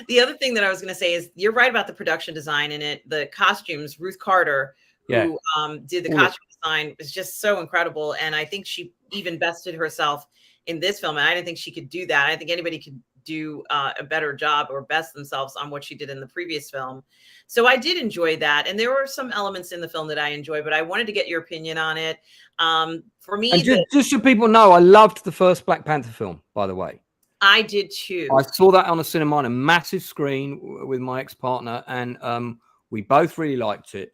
the other thing that I was going to say is you're right about the production design in it. The costumes, Ruth Carter, who did the costume design, was just so incredible. And I think she even bested herself in this film. And I didn't think she could do that. I think anybody could do a better job or best themselves on what she did in the previous film. So I did enjoy that. And there were some elements in the film that I enjoyed, but I wanted to get your opinion on it. For me, and just so people know, I loved the first Black Panther film, by the way. I did too. I saw that on a cinema on a massive screen with my ex-partner, and we both really liked it.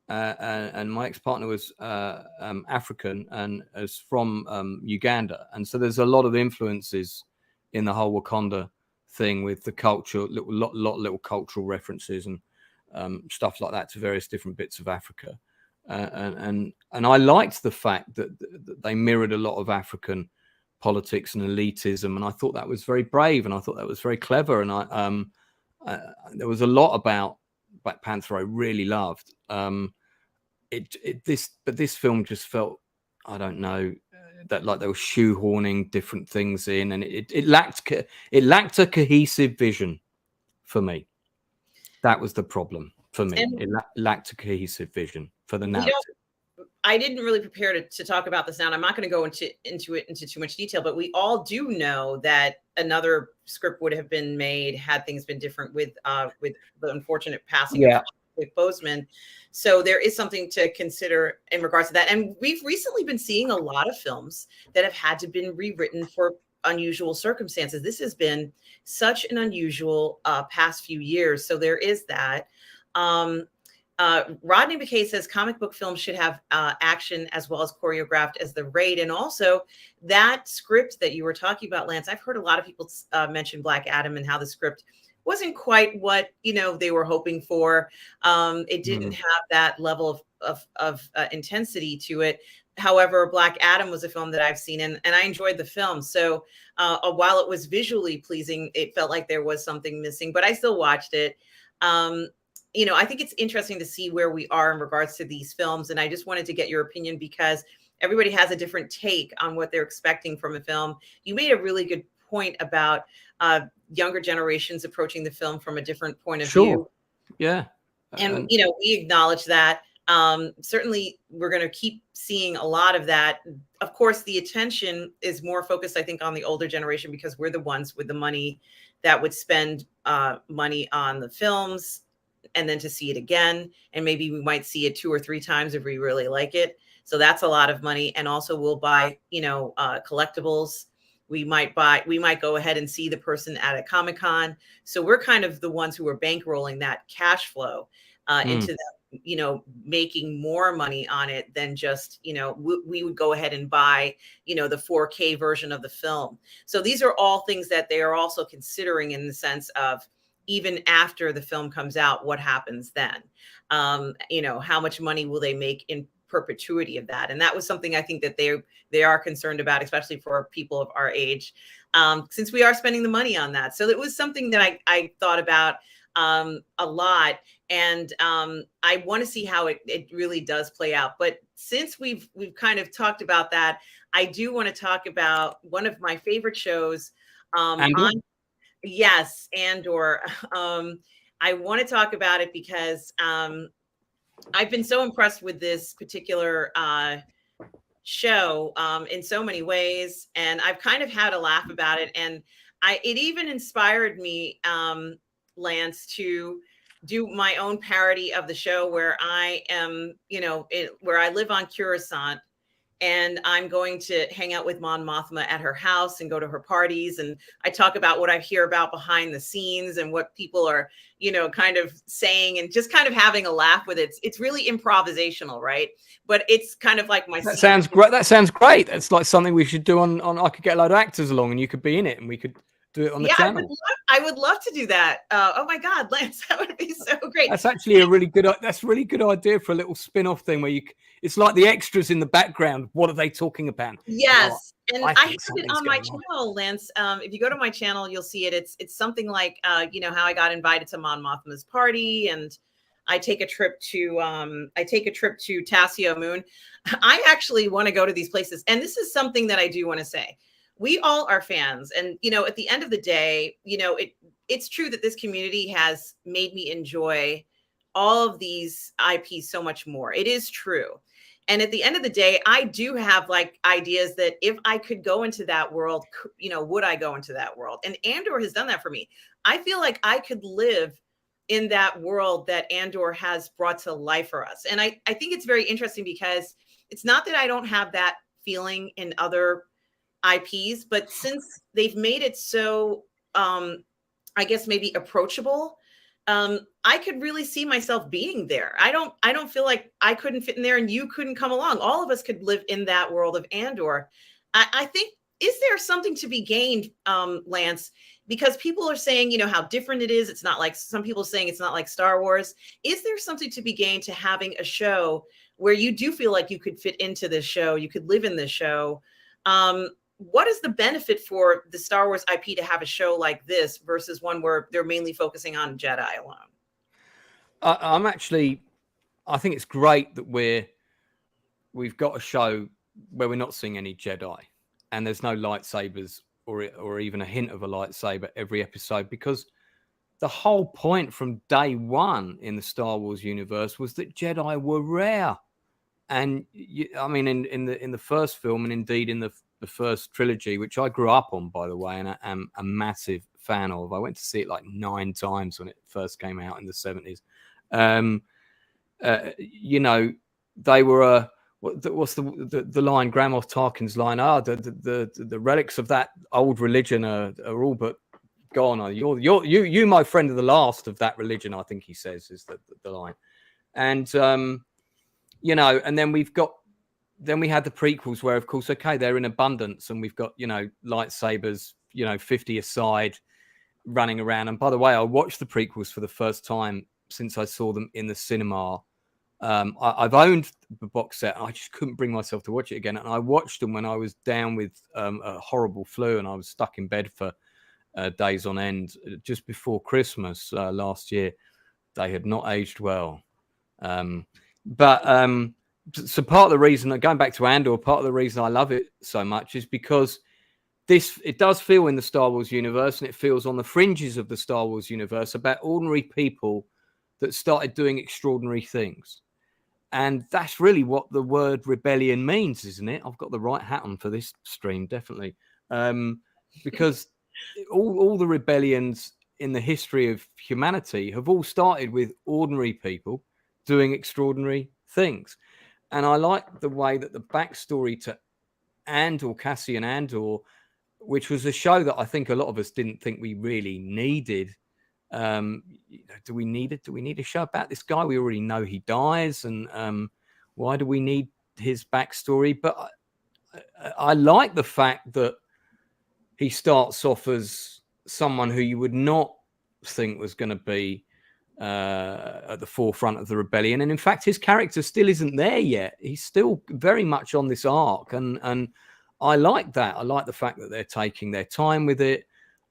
And my ex-partner was African and is from Uganda, and so there's a lot of influences in the whole Wakanda thing with the culture, little cultural references and stuff like that to various different bits of Africa. And I liked the fact that they mirrored a lot of African politics and elitism, and I thought that was very brave, and I thought that was very clever, and There was a lot about Black Panther I really loved. This film just felt, I don't know, that like they were shoehorning different things in, and it lacked a cohesive vision for me. That was the problem for me. And It lacked a cohesive vision for the we narrative. I didn't really prepare to talk about this now, and I'm not going to go into too much detail, but we all do know that another script would have been made had things been different with the unfortunate passing of Chadwick Boseman. So there is something to consider in regards to that. And we've recently been seeing a lot of films that have had to been rewritten for unusual circumstances. This has been such an unusual past few years. So there is that. Rodney McKay says comic book films should have action as well as choreographed as the raid. And also that script that you were talking about, Lance, I've heard a lot of people mention Black Adam and how the script wasn't quite what, they were hoping for. It didn't have that level of intensity to it. However, Black Adam was a film that I've seen and I enjoyed the film. So while it was visually pleasing, it felt like there was something missing, but I still watched it. I think it's interesting to see where we are in regards to these films. And I just wanted to get your opinion because everybody has a different take on what they're expecting from a film. You made a really good point about younger generations approaching the film from a different point of view. Yeah. And, we acknowledge that. Certainly, we're going to keep seeing a lot of that. Of course, the attention is more focused, I think, on the older generation because we're the ones with the money that would spend money on the films and then to see it again. And maybe we might see it 2 or 3 times if we really like it. So that's a lot of money. And also we'll buy, collectibles. We might go ahead and see the person at a Comic-Con. So we're kind of the ones who are bankrolling that cash flow into them, making more money on it than just, we would go ahead and buy, the 4K version of the film. So these are all things that they are also considering in the sense of, even after the film comes out, what happens then? How much money will they make in perpetuity of that? And that was something I think that they are concerned about, especially for people of our age, since we are spending the money on that. So it was something that I thought about a lot. And I want to see how it really does play out. But since we've kind of talked about that, I do want to talk about one of my favorite shows Yes, Andor. I want to talk about it because I've been so impressed with this particular show in so many ways, and I've kind of had a laugh about it. And it even inspired me, Lance, to do my own parody of the show where I am, where I live on Coruscant. And I'm going to hang out with Mon Mothma at her house and go to her parties. And I talk about what I hear about behind the scenes and what people are, kind of saying and just kind of having a laugh with it. It's really improvisational, right? But it's kind of like my. That sounds great. That sounds great. It's like something we should do on. I could get a load of actors along, and you could be in it, and we could do it on the channel. I would love to do that. Oh my God, Lance, that would be so great. That's actually a really good idea for a little spin-off thing where it's like the extras in the background. What are they talking about? Yes. And I have it on my channel, Lance. If you go to my channel, you'll see it. It's something like, how I got invited to Mon Mothma's party, and I take a trip to Tassio Moon. I actually want to go to these places. And this is something that I do want to say. We all are fans. And, at the end of the day, it's true that this community has made me enjoy all of these IPs so much more. It is true. And at the end of the day, I do have like ideas that if I could go into that world, would I go into that world? And Andor has done that for me. I feel like I could live in that world that Andor has brought to life for us. And I think it's very interesting because it's not that I don't have that feeling in other IPs, but since they've made it so, I guess maybe approachable, I could really see myself being there. I don't feel like I couldn't fit in there and you couldn't come along. All of us could live in that world of Andor. I think, is there something to be gained, Lance? Because people are saying, how different it is. It's not like, some people saying it's not like Star Wars. Is there something to be gained to having a show where you do feel like you could fit into this show, you could live in this show, what is the benefit for the Star Wars IP to have a show like this versus one where they're mainly focusing on Jedi alone? I think it's great that we've got a show where we're not seeing any Jedi and there's no lightsabers or even a hint of a lightsaber every episode, because the whole point from day one in the Star Wars universe was that Jedi were rare. And I mean, in the first film, and indeed in the first trilogy, which I grew up on, by the way, and I am a massive fan of. I went to see it like 9 times when it first came out in the 70s. You know, they were what's the line? Grand Moff Tarkin's line. The relics of that old religion are all but gone. You, my friend, are the last of that religion, I think he says, is the line. And you know, and then we had the prequels where, of course, okay, they're in abundance, and we've got, you know, lightsabers, you know, 50 aside, running around. And by the way, I watched the prequels for the first time since I saw them in the cinema. I've owned the box set, and I just couldn't bring myself to watch it again. And I watched them when I was down with a horrible flu, and I was stuck in bed for days on end just before Christmas last year. They had not aged well. But so part of the reason, going back to Andor, part of the reason I love it so much is because it does feel in the Star Wars universe, and it feels on the fringes of the Star Wars universe, about ordinary people that started doing extraordinary things. And that's really what the word rebellion means, isn't it? I've got the right hat on for this stream, definitely. Because all the rebellions in the history of humanity have all started with ordinary people doing extraordinary things. And I like the way that the backstory to Andor, Cassian Andor, which was a show that I think a lot of us didn't think we really needed. You know, do we need a show about this guy? We already know he dies, and why do we need his backstory? But I like the fact that he starts off as someone who you would not think was going to be at the forefront of the rebellion, and in fact his character still isn't there yet. He's still very much on this arc, and I like that. I like the fact that they're taking their time with it.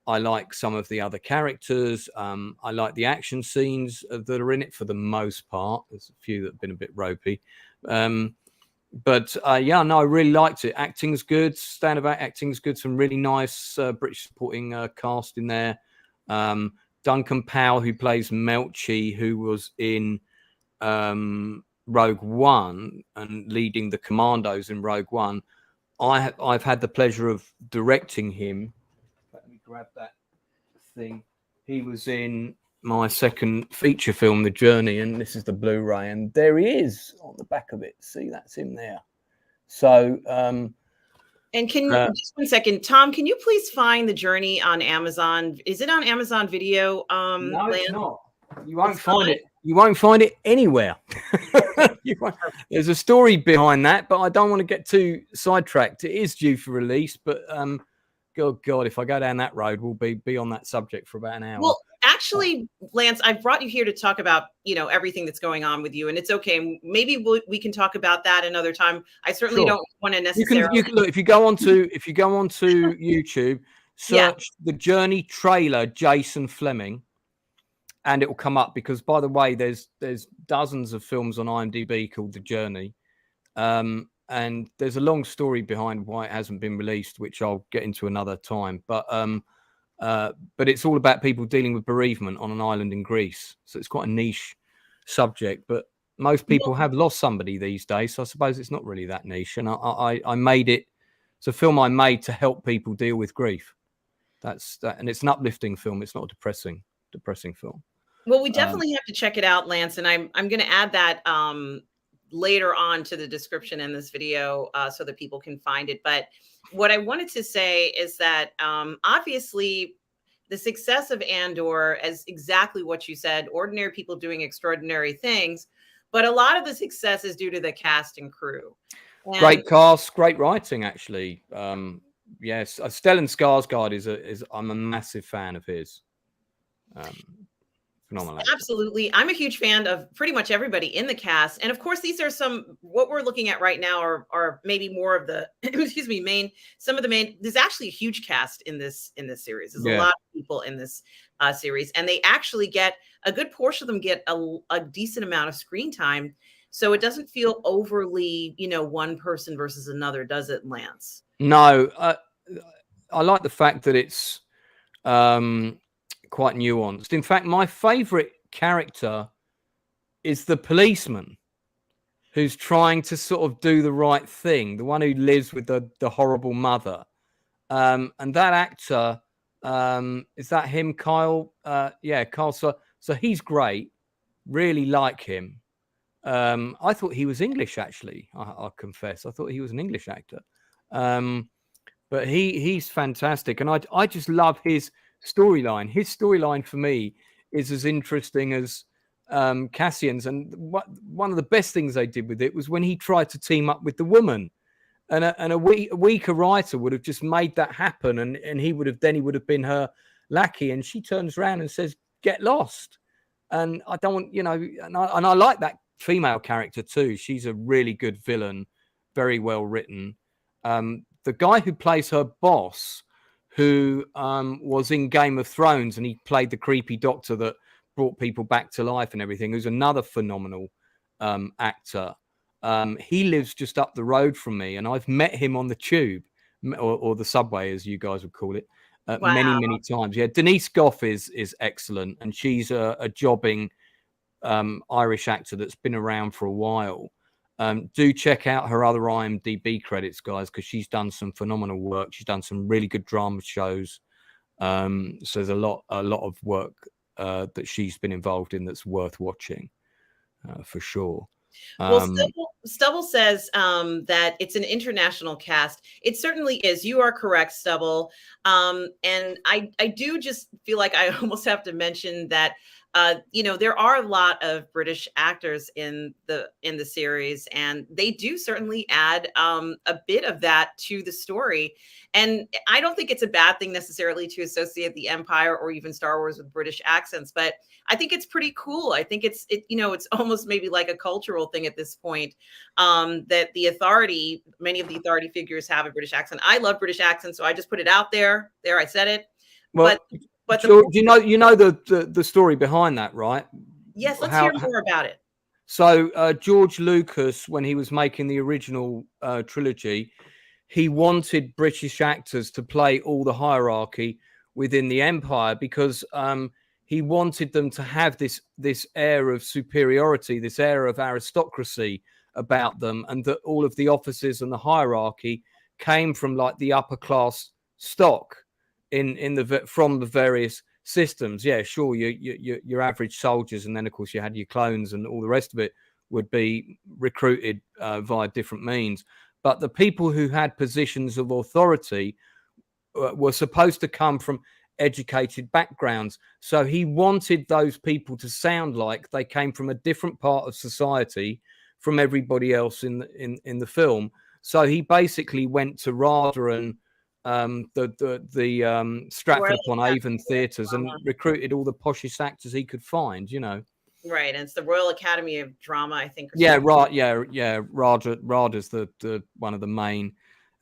I like some of the other characters. I like the action scenes that are in it for the most part. There's a few that have been a bit ropey, but yeah, no, I really liked it. Acting's good, standout acting's good. Some really nice British supporting cast in there. Duncan Powell, who plays Melchi, who was in Rogue One and leading the commandos in Rogue One. I've had the pleasure of directing him. Let me grab that thing. He was in my second feature film, The Journey, and this is the Blu-ray, and there he is on the back of it. See, that's him there. So and can just 1 second, Tom, can you please find The Journey on Amazon? Is it on Amazon Video? No, it's not. You won't find it. You won't find it anywhere. There's a story behind that, but I don't want to get too sidetracked. It is due for release, but God, if I go down that road, we'll be on that subject for about an hour. Well, actually, Lance, I brought you here to talk about, you know, everything that's going on with you, and it's okay. Maybe we can talk about that another time. I certainly don't want to necessarily. You can look if you go onto YouTube, search The Journey trailer Jason Fleming, and it will come up. Because, by the way, there's dozens of films on IMDb called The Journey, and there's a long story behind why it hasn't been released, which I'll get into another time. But it's all about people dealing with bereavement on an island in Greece. So it's quite a niche subject, but most people have lost somebody these days. So I suppose it's not really that niche. And I made it. It's a film I made to help people deal with grief. That's that, and it's an uplifting film. It's not a depressing film. Well, we definitely have to check it out, Lance, and I'm going to add that later on to the description in this video so that people can find it. But what I wanted to say is that obviously the success of Andor is exactly what you said, ordinary people doing extraordinary things, but a lot of the success is due to the cast and crew. And great cast, great writing, actually. Yes, Stellan Skarsgård is I'm a massive fan of his. Phenomenal actor. Absolutely. I'm a huge fan of pretty much everybody in the cast. And of course, these are what we're looking at right now are maybe more of the, excuse me, some of the main, there's actually a huge cast in this series. There's a lot of people in this series, and they actually get a good portion of them get a decent amount of screen time. So it doesn't feel overly, one person versus another, does it, Lance? No, I like the fact that it's quite nuanced. In fact, my favorite character is the policeman who's trying to sort of do the right thing, the one who lives with the horrible mother. And that actor, is that him, Kyle? Yeah, Kyle. So he's great. Really like him. I thought he was English, actually. I'll confess. I thought he was an English actor. But he's fantastic. And I just love his storyline. His storyline for me is as interesting as Cassian's. And one of the best things they did with it was when he tried to team up with the woman. And a weaker writer would have just made that happen. And he would have been her lackey. And she turns around and says, "Get lost." And I don't want, and I like that female character too. She's a really good villain, very well written. The guy who plays her boss, who was in Game of Thrones, and he played the creepy doctor that brought people back to life and everything, who's another phenomenal actor. He lives just up the road from me, and I've met him on the tube or the subway, as you guys would call it, many times. Yeah, Denise Gough is excellent, and she's a jobbing Irish actor that's been around for a while. Do check out her other IMDb credits, guys, because she's done some phenomenal work. She's done some really good drama shows. So there's a lot of work that she's been involved in that's worth watching, for sure. Well, Stubble says that it's an international cast. It certainly is. You are correct, Stubble. And I do just feel like I almost have to mention that there are a lot of British actors in the series, and they do certainly add a bit of that to the story. And I don't think it's a bad thing necessarily to associate the Empire or even Star Wars with British accents, but I think it's pretty cool. I think it's almost maybe like a cultural thing at this point, that many of the authority figures have a British accent. I love British accents, so I just put it out there. There, I said it. Well, but you know the story behind that, right? Yes, let's hear more about it. So George Lucas, when he was making the original trilogy, he wanted British actors to play all the hierarchy within the Empire because he wanted them to have this air of superiority, this air of aristocracy about them, and that all of the officers and the hierarchy came from like the upper class stock from the various systems. Yeah, sure, your average soldiers, and then of course you had your clones and all the rest of it would be recruited via different means. But the people who had positions of authority were supposed to come from educated backgrounds. So he wanted those people to sound like they came from a different part of society from everybody else in the film. So he basically went to RADA and the Stratford upon Avon theatres and recruited all the poshest actors he could find, Right, and it's the Royal Academy of Drama, I think. Yeah, right. Yeah. RADA's the one of the main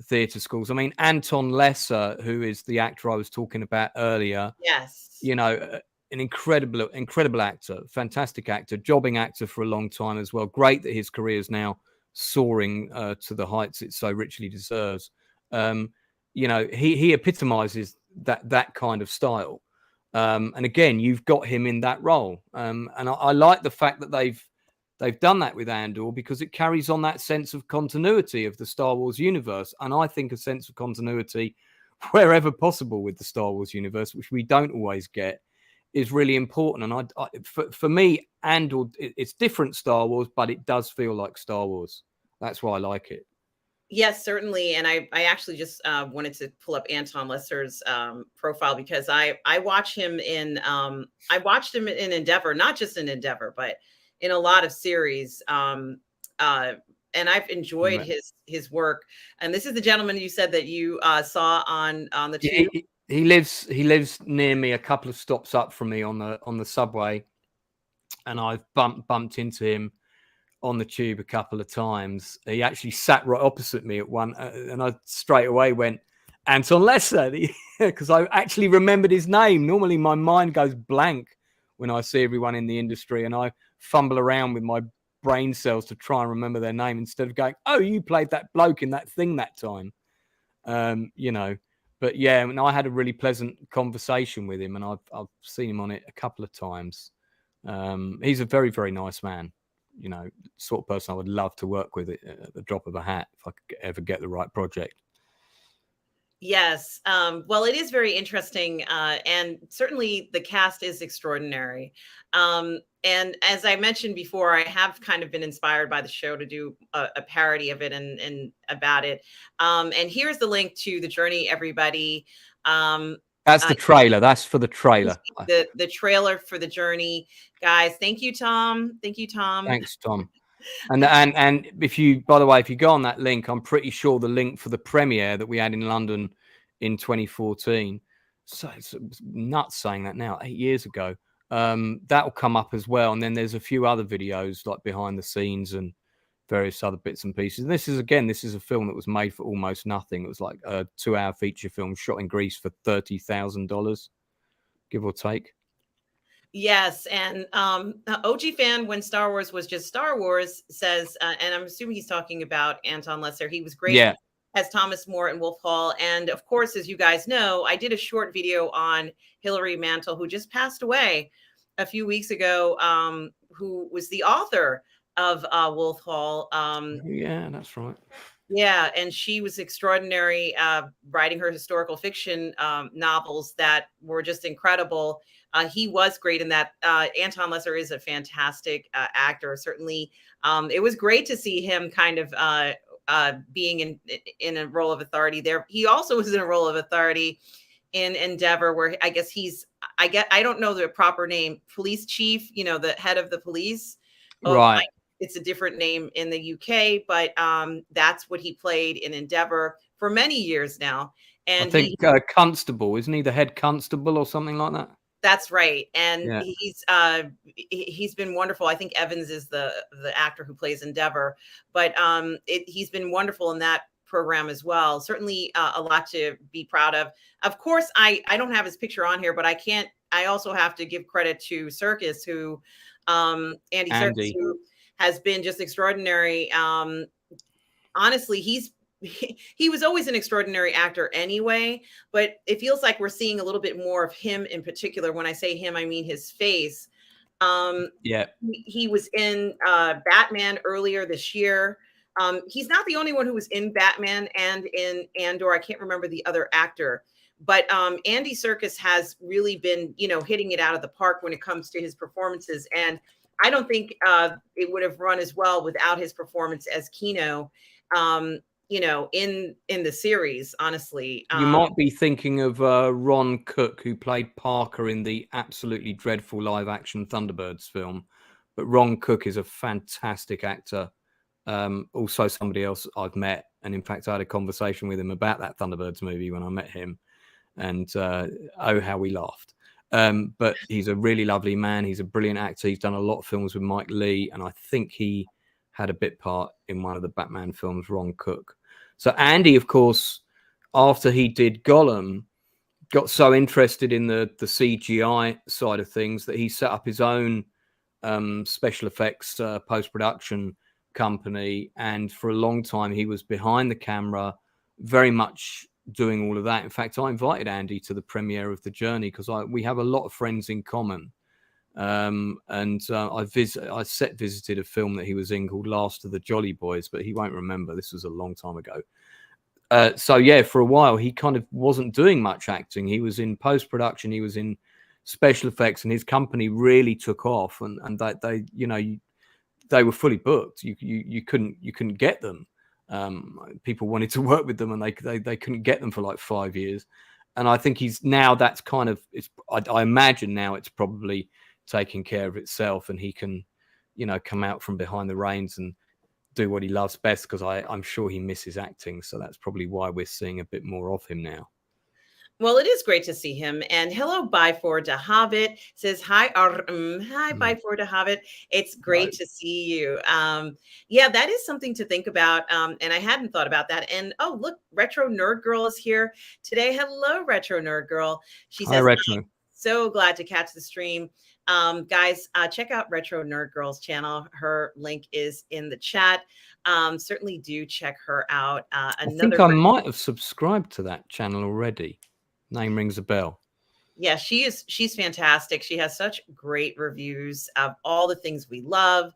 theatre schools. I mean, Anton Lesser, who is the actor I was talking about earlier. Yes. An incredible actor, fantastic actor, jobbing actor for a long time as well. Great that his career is now soaring to the heights it so richly deserves. He epitomizes that kind of style. And again, you've got him in that role. And I like the fact that they've done that with Andor because it carries on that sense of continuity of the Star Wars universe. And I think a sense of continuity wherever possible with the Star Wars universe, which we don't always get, is really important. And for me, Andor, it's different Star Wars, but it does feel like Star Wars. That's why I like it. Yes, certainly. And I actually just wanted to pull up Anton Lesser's profile because I watched him in Endeavor, not just in Endeavor, but in a lot of series. And I've enjoyed his work. And this is the gentleman you said that you saw on the tube. He lives near me, a couple of stops up from me on the subway. and I've bumped into him on the tube a couple of times. He actually sat right opposite me at one, and I straight away went, Anton Lesser, because I actually remembered his name. Normally my mind goes blank when I see everyone in the industry, and I fumble around with my brain cells to try and remember their name instead of going, oh, you played that bloke in that thing that time. You know, but yeah, and I had a really pleasant conversation with him, and I've seen him on it a couple of times. He's a very, very nice man. You know, sort of person I would love to work with at the drop of a hat if I could ever get the right project. Yes. Well, it is very interesting. And certainly the cast is extraordinary. And as I mentioned before, I have kind of been inspired by the show to do a parody of it and about it. And here's the link to the journey, everybody. That's the trailer. That's for the trailer. The trailer for the journey, guys. Thank you, Tom. Thank you, Tom. Thanks, Tom. And if you, by the way, if you go on that link, I'm pretty sure the link for the premiere that we had in London in 2014. So it's nuts saying that now, 8 years ago. That will come up as well. And then there's a few other videos like behind the scenes and various other bits and pieces. And this is a film that was made for almost nothing. It was like a 2-hour feature film shot in Greece for $30,000, give or take. Yes, and OG fan when Star Wars was just Star Wars says, and I'm assuming he's talking about Anton Lesser. He was great as Thomas More in Wolf Hall, and of course, as you guys know, I did a short video on Hilary Mantel, who just passed away a few weeks ago, who was the author of Wolf Hall. Yeah, that's right. Yeah, and she was extraordinary, writing her historical fiction novels that were just incredible. He was great in that. Anton Lesser is a fantastic actor. Certainly, it was great to see him kind of being in a role of authority there. He also was in a role of authority in Endeavor, where I guess I don't know the proper name, police chief, you know, the head of the police. Right. It's a different name in the UK, but that's what he played in Endeavor for many years now. And I think constable, isn't he the head constable or something like that? That's right. And he's been wonderful. I think Evans is the actor who plays Endeavor, but he's been wonderful in that program as well. Certainly a lot to be proud of. Of course, I don't have his picture on here, but I also have to give credit to Serkis, who Andy Serkis, who has been just extraordinary. Honestly, he was always an extraordinary actor anyway, but it feels like we're seeing a little bit more of him in particular. When I say him, I mean his face. He was in Batman earlier this year. He's not the only one who was in Batman and in Andor. I can't remember the other actor, but Andy Serkis has really been, you know, hitting it out of the park when it comes to his performances. And I don't think it would have run as well without his performance as Kino, you know, in the series, honestly. You might be thinking of Ron Cook, who played Parker in the absolutely dreadful live-action Thunderbirds film. But Ron Cook is a fantastic actor. Also somebody else I've met. And in fact, I had a conversation with him about that Thunderbirds movie when I met him. And oh, how we laughed. But he's a really lovely man. He's a brilliant actor. He's done a lot of films with Mike Leigh, and I think he had a bit part in one of the Batman films, Ron Cook. So Andy, of course, after he did Gollum, got so interested in the CGI side of things that he set up his own special effects post-production company. And for a long time, he was behind the camera, very much doing all of that. In fact, I invited Andy to the premiere of The Journey because we have a lot of friends in common. I set visited a film that he was in called Last of the Jolly Boys, but he won't remember. This was a long time ago. So yeah, for a while he kind of wasn't doing much acting. He was in post-production, he was in special effects, and his company really took off. And they you know, they were fully booked. You couldn't get them. People wanted to work with them, and they couldn't get them for like 5 years. And I think that's kind of, I imagine now it's probably taking care of itself, and he can, you know, come out from behind the reins and do what he loves best, because I'm sure he misses acting. So that's probably why we're seeing a bit more of him now. Well, it is great to see him. And hello, Bye for Dahavit says, hi, hi, Bye for Dahavit. It's great to see you. Yeah, that is something to think about. And I hadn't thought about that. And oh, look, Retro Nerd Girl is here today. Hello, Retro Nerd Girl. She Hi, says, Retro. so glad to catch the stream. Guys, check out Retro Nerd Girl's channel. Her link is in the chat. Certainly do check her out. I think I might have subscribed to that channel already. Name rings a bell. Yeah, she's fantastic. She has such great reviews of all the things we love.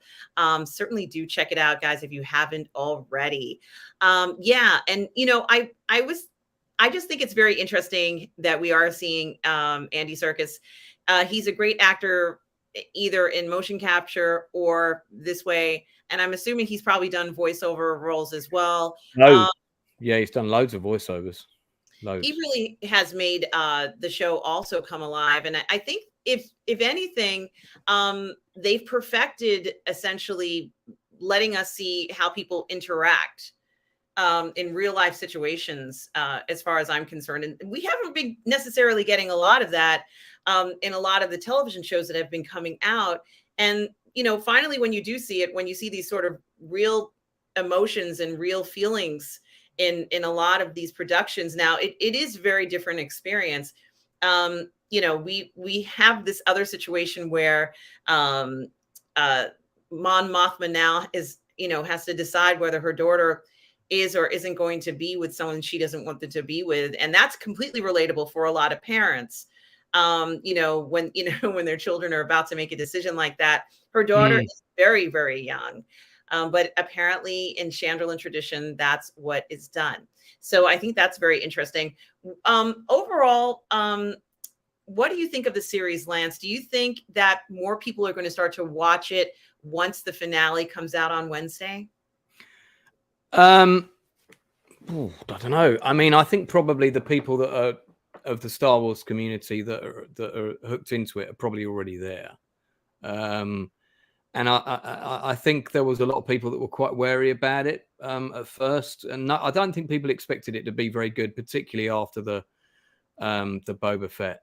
Certainly do check it out, guys, if you haven't already. Yeah, and I just think it's very interesting that we are seeing Andy Serkis. He's a great actor, either in motion capture or this way. And I'm assuming he's probably done voiceover roles as well. Oh, yeah, he's done loads of voiceovers. Loads. He really has made the show also come alive, and I think if anything, they've perfected essentially letting us see how people interact in real life situations, as far as I'm concerned. And we haven't been necessarily getting a lot of that in a lot of the television shows that have been coming out. And finally, when you do see it, when you see these sort of real emotions and real feelings in a lot of these productions now, it is very different experience. We have this other situation where Mon Mothma now is has to decide whether her daughter is or isn't going to be with someone she doesn't want them to be with, and that's completely relatable for a lot of parents. When when their children are about to make a decision like that. Her daughter is very, very young. But apparently in Chandlerland tradition, that's what is done. So I think that's very interesting. Overall, what do you think of the series, Lance? Do you think that more people are going to start to watch it once the finale comes out on Wednesday? I don't know. I mean, I think probably the people that are of the Star Wars community that are hooked into it are probably already there. And I think there was a lot of people that were quite wary about it at first, and I don't think people expected it to be very good, particularly after the Boba Fett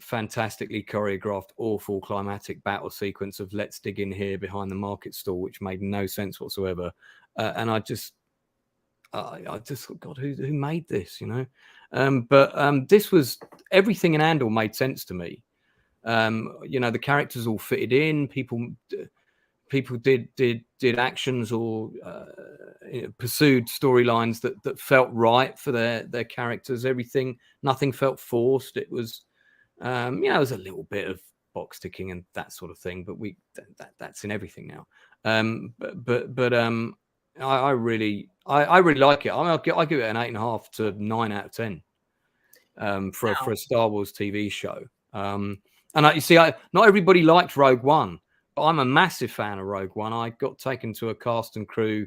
fantastically choreographed, awful climatic battle sequence of "Let's dig in here" behind the market stall, which made no sense whatsoever. And I just thought, God, who made this? But this was everything in Andor made sense to me. The characters all fitted in. People did actions or pursued storylines that felt right for their characters. Nothing felt forced. It was, it was a little bit of box ticking and that sort of thing, but that's in everything now. I really like it. I give it an 8.5 to 9 out of 10 for a Star Wars TV show. And you see, not everybody liked Rogue One, but I'm a massive fan of Rogue One. I got taken to a cast and crew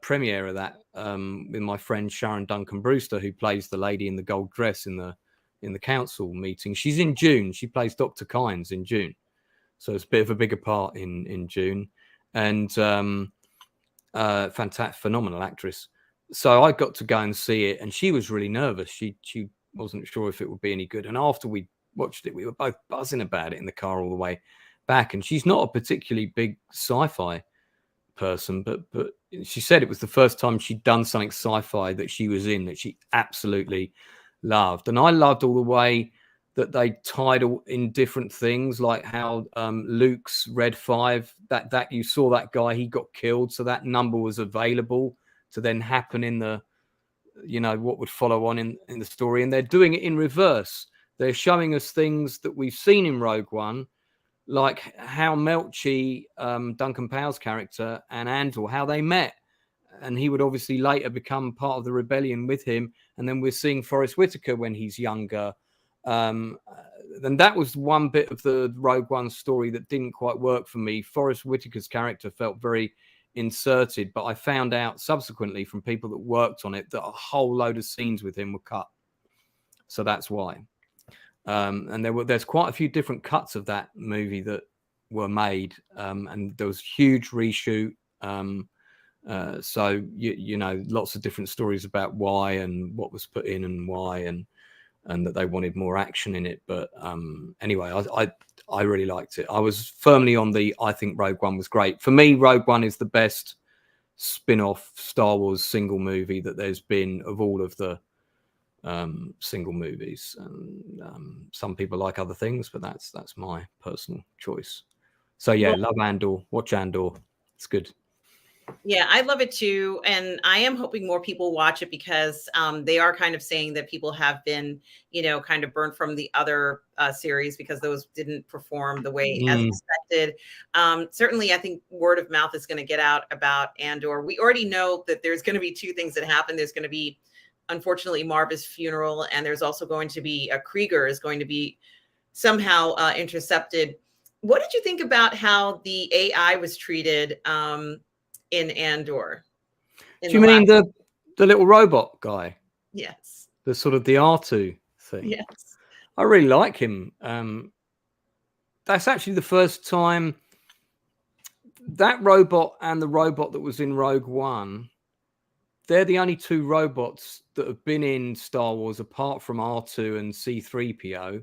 premiere of that with my friend Sharon Duncan Brewster, who plays the lady in the gold dress in the council meeting. She's in June. She plays Dr. Kynes in June, so it's a bit of a bigger part in June. And fantastic, phenomenal actress. So I got to go and see it, and she was really nervous. She wasn't sure if it would be any good. And after we watched it, we were both buzzing about it in the car all the way back. And she's not a particularly big sci-fi person, but she said it was the first time she'd done something sci-fi that she was in that she absolutely loved. And I loved all the way that they tied in different things, like how Luke's Red 5, that you saw that guy, he got killed, so that number was available to then happen in the what would follow on in the story. And they're doing it in reverse. They're showing us things that we've seen in Rogue One, like how Melchi, Duncan Powell's character, and Andor, how they met. And he would obviously later become part of the rebellion with him. And then we're seeing Forrest Whitaker when he's younger. And that was one bit of the Rogue One story that didn't quite work for me. Forrest Whitaker's character felt very inserted, but I found out subsequently from people that worked on it that a whole load of scenes with him were cut. So that's why. And there's quite a few different cuts of that movie that were made, and there was huge reshoot So you know, lots of different stories about why and what was put in and why, and that they wanted more action in it. But anyway, I really liked it. I was firmly on the, I think Rogue One was great. For me, Rogue One is the best spin-off Star Wars single movie that there's been of all of the single movies. And some people like other things, but that's my personal choice. So yeah, love Andor. Watch Andor. It's good. Yeah, I love it too. And I am hoping more people watch it because they are kind of saying that people have been, kind of burnt from the other series because those didn't perform the way as expected. Certainly, I think word of mouth is going to get out about Andor. We already know that there's going to be two things that happen. There's going to be, unfortunately, Marva's funeral, and there's also going to be Krieger is going to be somehow intercepted. What did you think about how the AI was treated? In Andor. Do you mean the little robot guy? Yes. The sort of the R2 thing. Yes. I really like him. That's actually the first time that robot and the robot that was in Rogue One, they're the only two robots that have been in Star Wars apart from R2 and C-3PO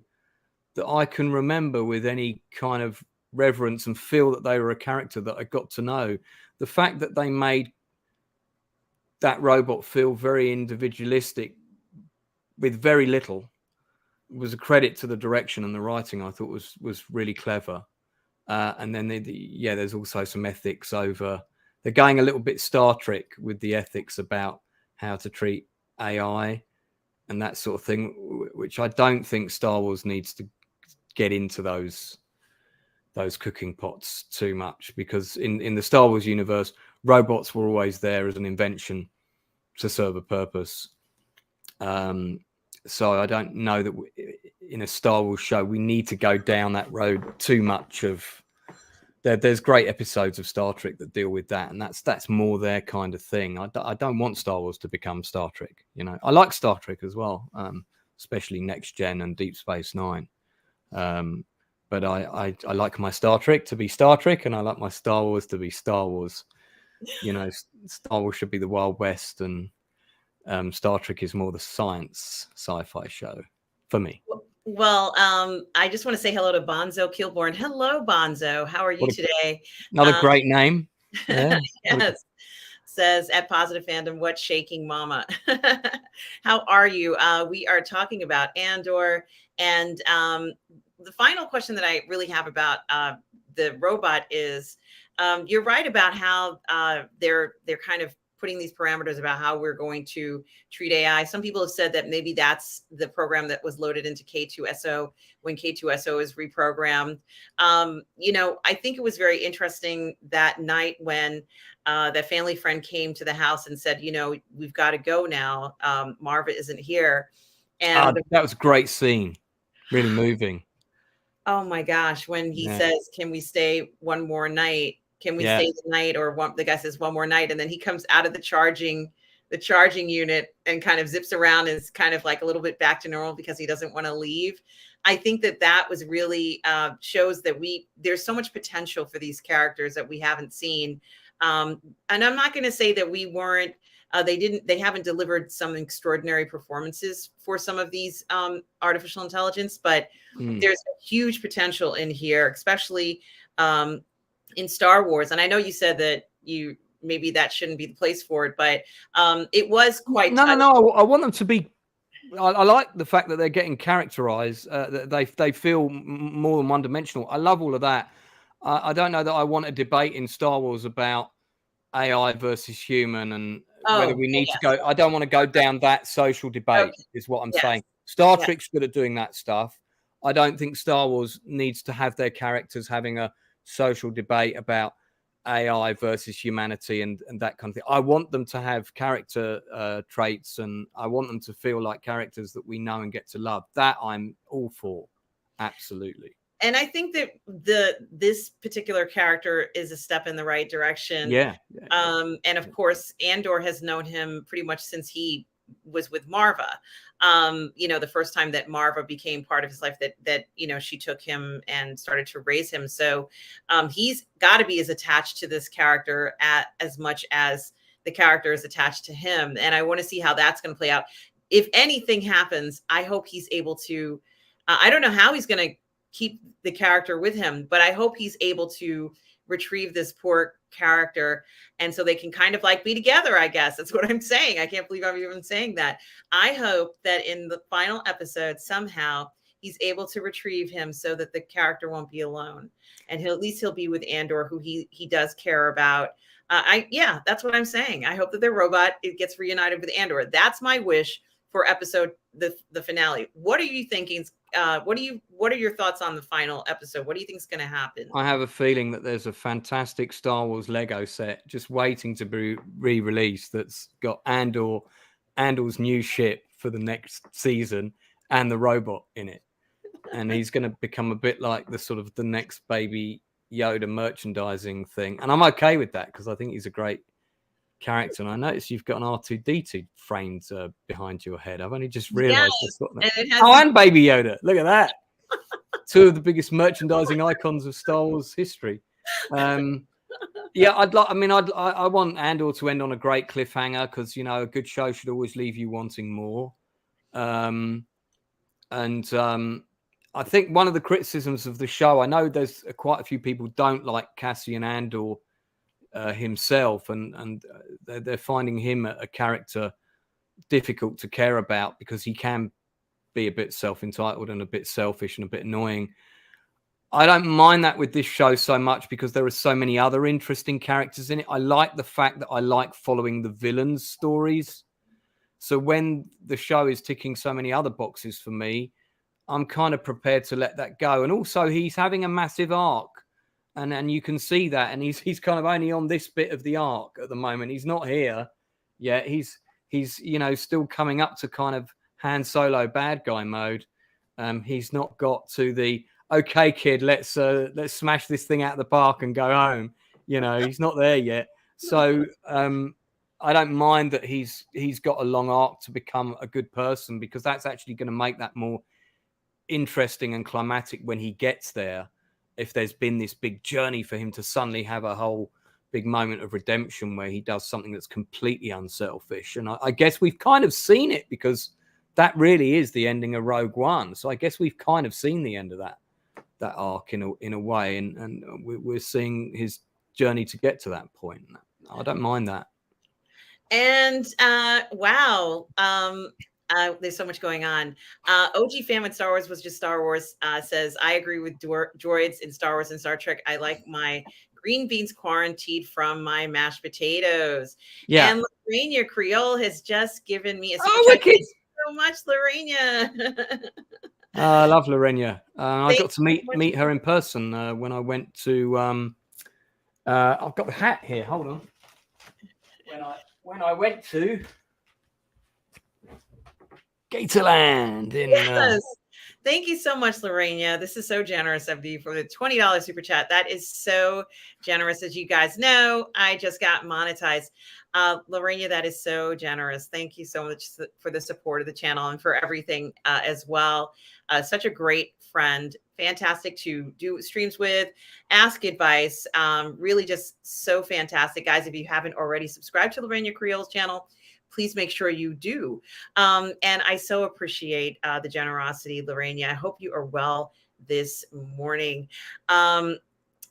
that I can remember with any kind of reverence and feel that they were a character that I got to know. The fact that they made that robot feel very individualistic with very little was a credit to the direction and the writing. I thought was really clever. And then there's also some ethics over. They're going a little bit Star Trek with the ethics about how to treat AI and that sort of thing, which I don't think Star Wars needs to get into those cooking pots too much, because in the Star Wars universe, robots were always there as an invention to serve a purpose. So I don't know that in a Star Wars show we need to go down that road too much. There's great episodes of Star Trek that deal with that, and that's more their kind of thing. I don't want Star Wars to become Star Trek. I like Star Trek as well, especially Next Gen and Deep Space Nine. But I like my Star Trek to be Star Trek, and I like my Star Wars to be Star Wars. Star Wars should be the Wild West, and Star Trek is more the science sci-fi show for me. Well, I just want to say hello to Bonzo Kilborn. Hello, Bonzo. How are you today? Another great name. Yeah. Yes. Says at Positive Fandom, what's shaking mama? How are you? We are talking about Andor, and the final question that I really have about the robot is, you're right about how they're kind of putting these parameters about how we're going to treat AI. Some people have said that maybe that's the program that was loaded into K2SO when K2SO is reprogrammed. I think it was very interesting that night when that family friend came to the house and said, we've got to go now. Marva isn't here. And that was a great scene. Really moving. Oh my gosh. When he says, can we stay one more night? Can we stay the night? Or the guy says one more night. And then he comes out of the charging unit and kind of zips around and is kind of like a little bit back to normal because he doesn't want to leave. I think that was really shows that there's so much potential for these characters that we haven't seen. And I'm not going to say that we weren't, they haven't delivered some extraordinary performances for some of these artificial intelligence, but there's a huge potential in here, especially in Star Wars. And I know you said that maybe that shouldn't be the place for it, but it was quite. No. I want them to be. I like the fact that they're getting characterized. That they feel more than one dimensional. I love all of that. I don't know that I want a debate in Star Wars about AI versus human and whether we need to go. I don't want to go down that social debate. Is what I'm saying. Star Trek's good at doing that stuff. I don't think Star Wars needs to have their characters having a social debate about AI versus humanity and that kind of thing. I want them to have character traits, and I want them to feel like characters that we know and get to love. That I'm all for. Absolutely. And I think that this particular character is a step in the right direction. Yeah. And of course, Andor has known him pretty much since he was with Marva. The first time that Marva became part of his life, that she took him and started to raise him. So he's got to be as attached to this character as much as the character is attached to him. And I want to see how that's going to play out. If anything happens, I hope he's able to. I don't know how he's going to keep the character with him, but I hope he's able to retrieve this poor character, and so they can kind of like be together. I guess that's what I'm saying. I can't believe I'm even saying that. I hope that in the final episode somehow he's able to retrieve him so that the character won't be alone, and at least he'll be with Andor, who he does care about. That's what I'm saying. I hope that the robot gets reunited with Andor. That's my wish for the finale. What are you thinking? What are your thoughts on the final episode? What do you think is going to happen? I have a feeling that there's a fantastic Star Wars Lego set just waiting to be re-released that's got Andor's new ship for the next season and the robot in it. And he's going to become a bit like the next Baby Yoda merchandising thing. And I'm okay with that because I think he's a great character. And I noticed you've got an R2-D2 framed behind your head. I've only just realized Yes, and Baby Yoda. Look at that. Two of the biggest merchandising icons of Star Wars history. I want Andor to end on a great cliffhanger because a good show should always leave you wanting more. I think one of the criticisms of the show, I know there's quite a few people don't like Cassian Andor himself, and they're finding him a character difficult to care about because he can be a bit self-entitled and a bit selfish and a bit annoying. I don't mind that with this show so much because there are so many other interesting characters in it. I like the fact that I like following the villains' stories. So when the show is ticking so many other boxes for me, I'm kind of prepared to let that go. And also he's having a massive arc. And you can see that. And he's kind of only on this bit of the arc at the moment. He's not here yet. He's still coming up to kind of Han Solo bad guy mode. He's not got to the okay, kid, let's smash this thing out of the park and go home. He's not there yet. So I don't mind that he's got a long arc to become a good person because that's actually going to make that more interesting and climatic when he gets there. If there's been this big journey for him to suddenly have a whole big moment of redemption where he does something that's completely unselfish. And I guess we've kind of seen it because that really is the ending of Rogue One. So I guess we've kind of seen the end of that arc in a way. And we're seeing his journey to get to that point. I don't mind that. And wow. There's so much going on. OG fan with Star Wars was just Star Wars says, I agree with droids in Star Wars and Star Trek. I like my green beans quarantined from my mashed potatoes. Yeah. And Lorena Creole has just given me a super chat. Thank you so much, Lorena. I love Lorena. I got to meet her in person when I went to. I've got the hat here. Hold on. When I went to Gatorland in yes. Thank you so much, Lorena. This is so generous of you for the $20 super chat. That is so generous. As you guys know, I just got monetized. Lorena, that is so generous. Thank you so much for the support of the channel and for everything as well. Such a great friend. Fantastic to do streams with, ask advice. Really just so fantastic. Guys, if you haven't already subscribed to Lorena Creole's channel, please make sure you do. And I so appreciate the generosity, Lorena. I hope you are well this morning.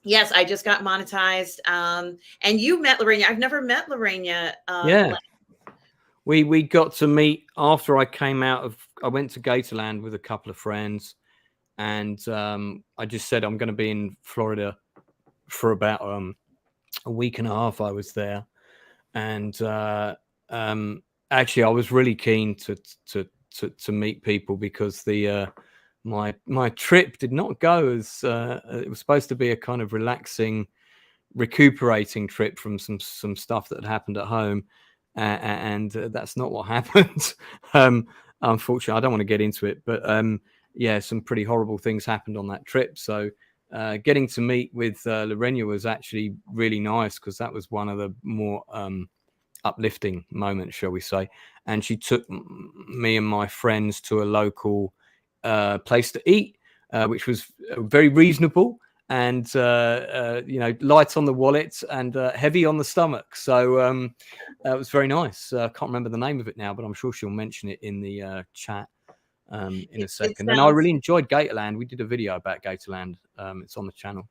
Yes, I just got monetized. And you met Lorena. I've never met Lorena. Yeah. We got to meet after I came out of, I went to Gatorland with a couple of friends. And I just said, I'm going to be in Florida for about a week and a half. I was there. And actually, I was really keen to meet people because the my trip did not go as it was supposed to be a kind of relaxing, recuperating trip from some stuff that had happened at home, and that's not what happened. Unfortunately, I don't want to get into it, but yeah, some pretty horrible things happened on that trip. So getting to meet with Lorena was actually really nice because that was one of the more uplifting moment, shall we say. And she took me and my friends to a local place to eat, which was very reasonable and light on the wallet and heavy on the stomach. So it was very nice. I can't remember the name of it now, but I'm sure she'll mention it in the chat in a second. And I really enjoyed Gatorland. We did a video about Gatorland. It's on the channel.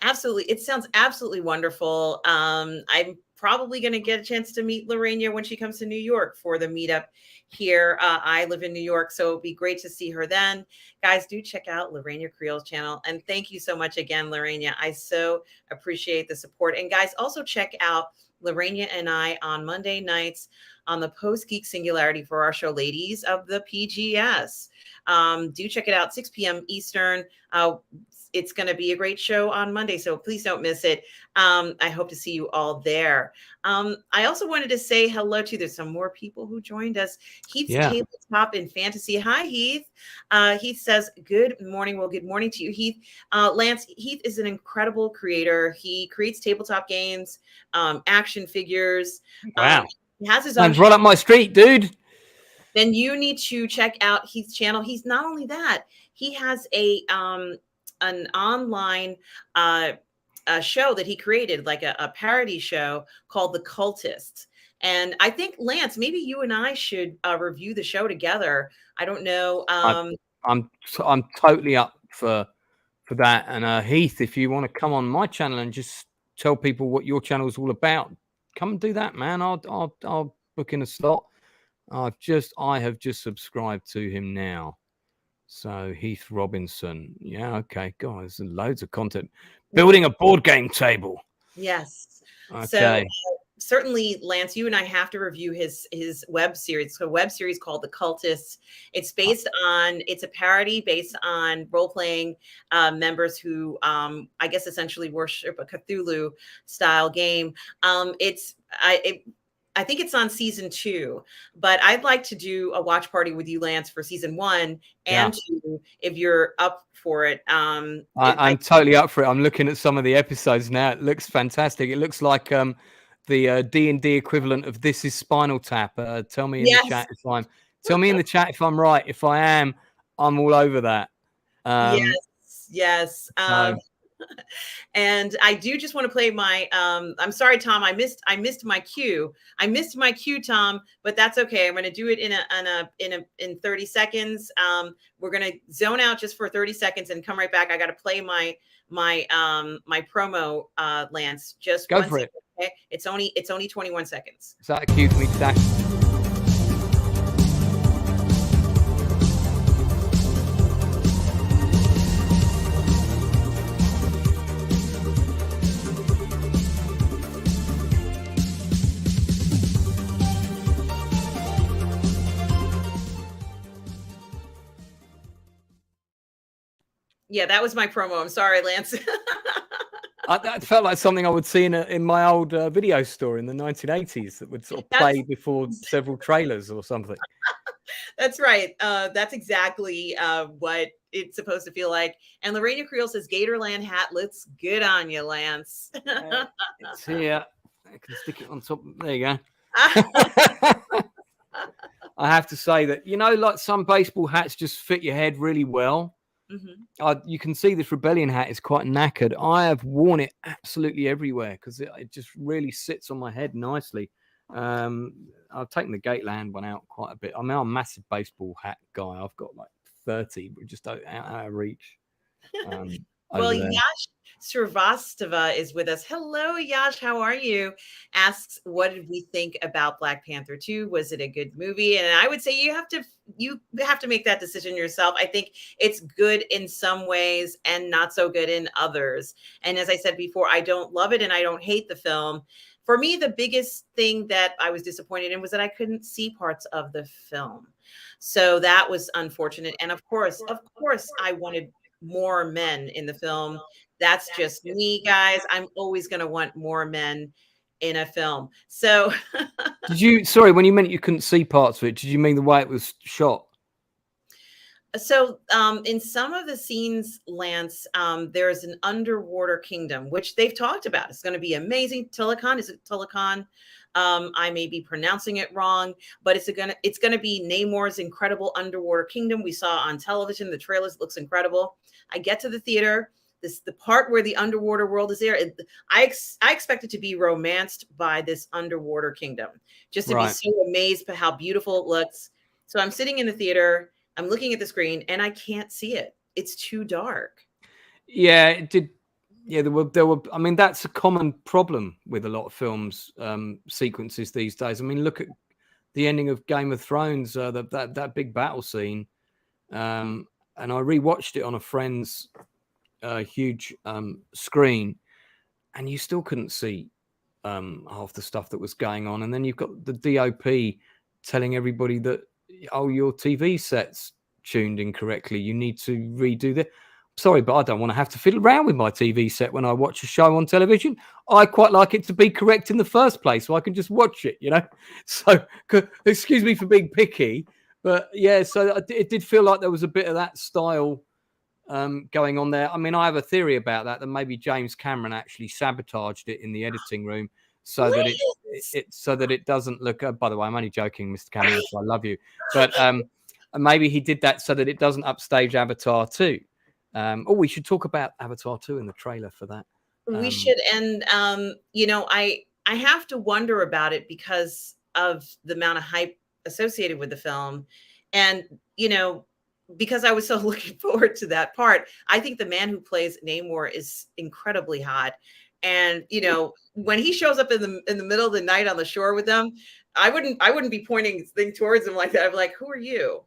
Absolutely. It sounds absolutely wonderful. I'm probably going to get a chance to meet Lorena when she comes to New York for the meetup here. I live in New York, so it'd be great to see her then. Guys, do check out Lorena Creel's channel. And thank you so much again, Lorena. I so appreciate the support. And guys, also check out Lorena and I on Monday nights on the Post Geek Singularity for our show, Ladies of the PGS. Do check it out, 6 p.m. Eastern. It's going to be a great show on Monday, so please don't miss it. I hope to see you all there. I also wanted to say hello to, there's some more people who joined us. Heath's Tabletop in Fantasy. Hi, Heath. Heath says, good morning. Well, good morning to you, Heath. Lance, Heath is an incredible creator. He creates tabletop games, action figures. Wow. He has his own. Sounds right up my street, dude. Then you need to check out Heath's channel. He's not only that, he has an online show that he created, like a parody show called The Cultists. And I think, Lance, maybe you and I should review the show together. I don't know. I'm totally up for that. And Heath, if you want to come on my channel and just tell people what your channel is all about, come and do that, man. I'll book in a slot. I have just subscribed to him now. So Heath Robinson. Yeah, okay. God, there's loads of content. Building a board game table. Yes. Okay. So certainly, Lance, you and I have to review his web series. So a web series called The Cultists. It's based on, it's a parody based on role-playing members who I guess essentially worship a Cthulhu style game. I think it's on season 2, but I'd like to do a watch party with you, Lance, for season 1 and 2, if you're up for it. I'm totally up for it. I'm looking at some of the episodes now. It looks fantastic. It looks like the D&D equivalent of This Is Spinal Tap. Tell me in the chat if I'm. Tell me in the chat if I'm right. If I am, I'm all over that. Yes. And I do just want to play my I'm sorry, Tom, I missed my cue. I missed my cue, Tom, but that's okay. I'm going to do it in 30 seconds. We're going to zone out just for 30 seconds and come right back. I got to play my promo, Lance. Just go for it. Okay? It's only 21 seconds. Is that a cue for me to dash? Yeah, that was my promo. I'm sorry, Lance. That felt like something I would see in my old video store in the 1980s that would sort of play before several trailers or something. That's right. That's exactly what it's supposed to feel like. And Lorena Creel says, Gatorland hat looks good on you, Lance. It's here. I can stick it on top. There you go. I have to say that, like some baseball hats just fit your head really well. Mm-hmm. You can see this Rebellion hat is quite knackered. I have worn it absolutely everywhere because it just really sits on my head nicely. I've taken the Gateland one out quite a bit. I'm now a massive baseball hat guy. I've got like 30, but just out of reach. Well, Yash Srivastava is with us. Hello, Yash. How are you? Asks, what did we think about Black Panther 2? Was it a good movie? And I would say you have to make that decision yourself. I think it's good in some ways and not so good in others. And as I said before, I don't love it and I don't hate the film. For me, the biggest thing that I was disappointed in was that I couldn't see parts of the film. So that was unfortunate. And of course, I wanted more men in the film. That's just me, guys. I'm always going to want more men in a film. So sorry, when you meant you couldn't see parts of it, did you mean the way it was shot? So in some of the scenes, Lance, there's an underwater kingdom, which they've talked about. It's going to be amazing. Tulakan, is it Tulakan? I may be pronouncing it wrong, but it's gonna be Namor's incredible underwater kingdom. We saw on television, the trailers looks incredible. I get to the theater. The part where the underwater world is there. I expect it to be romanced by this underwater kingdom, just to be so amazed by how beautiful it looks. So I'm sitting in the theater, I'm looking at the screen, and I can't see it. It's too dark. Yeah, it did. Yeah, there were. I mean, that's a common problem with a lot of films sequences these days. I mean, look at the ending of Game of Thrones, that big battle scene, and I rewatched it on a friend's huge screen, and you still couldn't see half the stuff that was going on. And then you've got the DOP telling everybody that, oh, your TV set's tuned incorrectly, you need to redo that. Sorry, but I don't want to have to fiddle around with my TV set when I watch a show on television. I quite like it to be correct in the first place, so I can just watch it, you know. So excuse me for being picky, but yeah, so it did feel like there was a bit of that style going on there. I mean, I have a theory about that maybe James Cameron actually sabotaged it in the editing room so that it doesn't look. By the way, I'm only joking, Mr. Cameron. So I love you, but maybe he did that so that it doesn't upstage Avatar 2. We should talk about Avatar 2 in the trailer for that. We should, and you know, I have to wonder about it because of the amount of hype associated with the film, and you know, because I was so looking forward to that part. I think the man who plays Namor is incredibly hot, and you know, when he shows up in the middle of the night on the shore with them, I wouldn't be pointing things towards him like that. I'm like, who are you?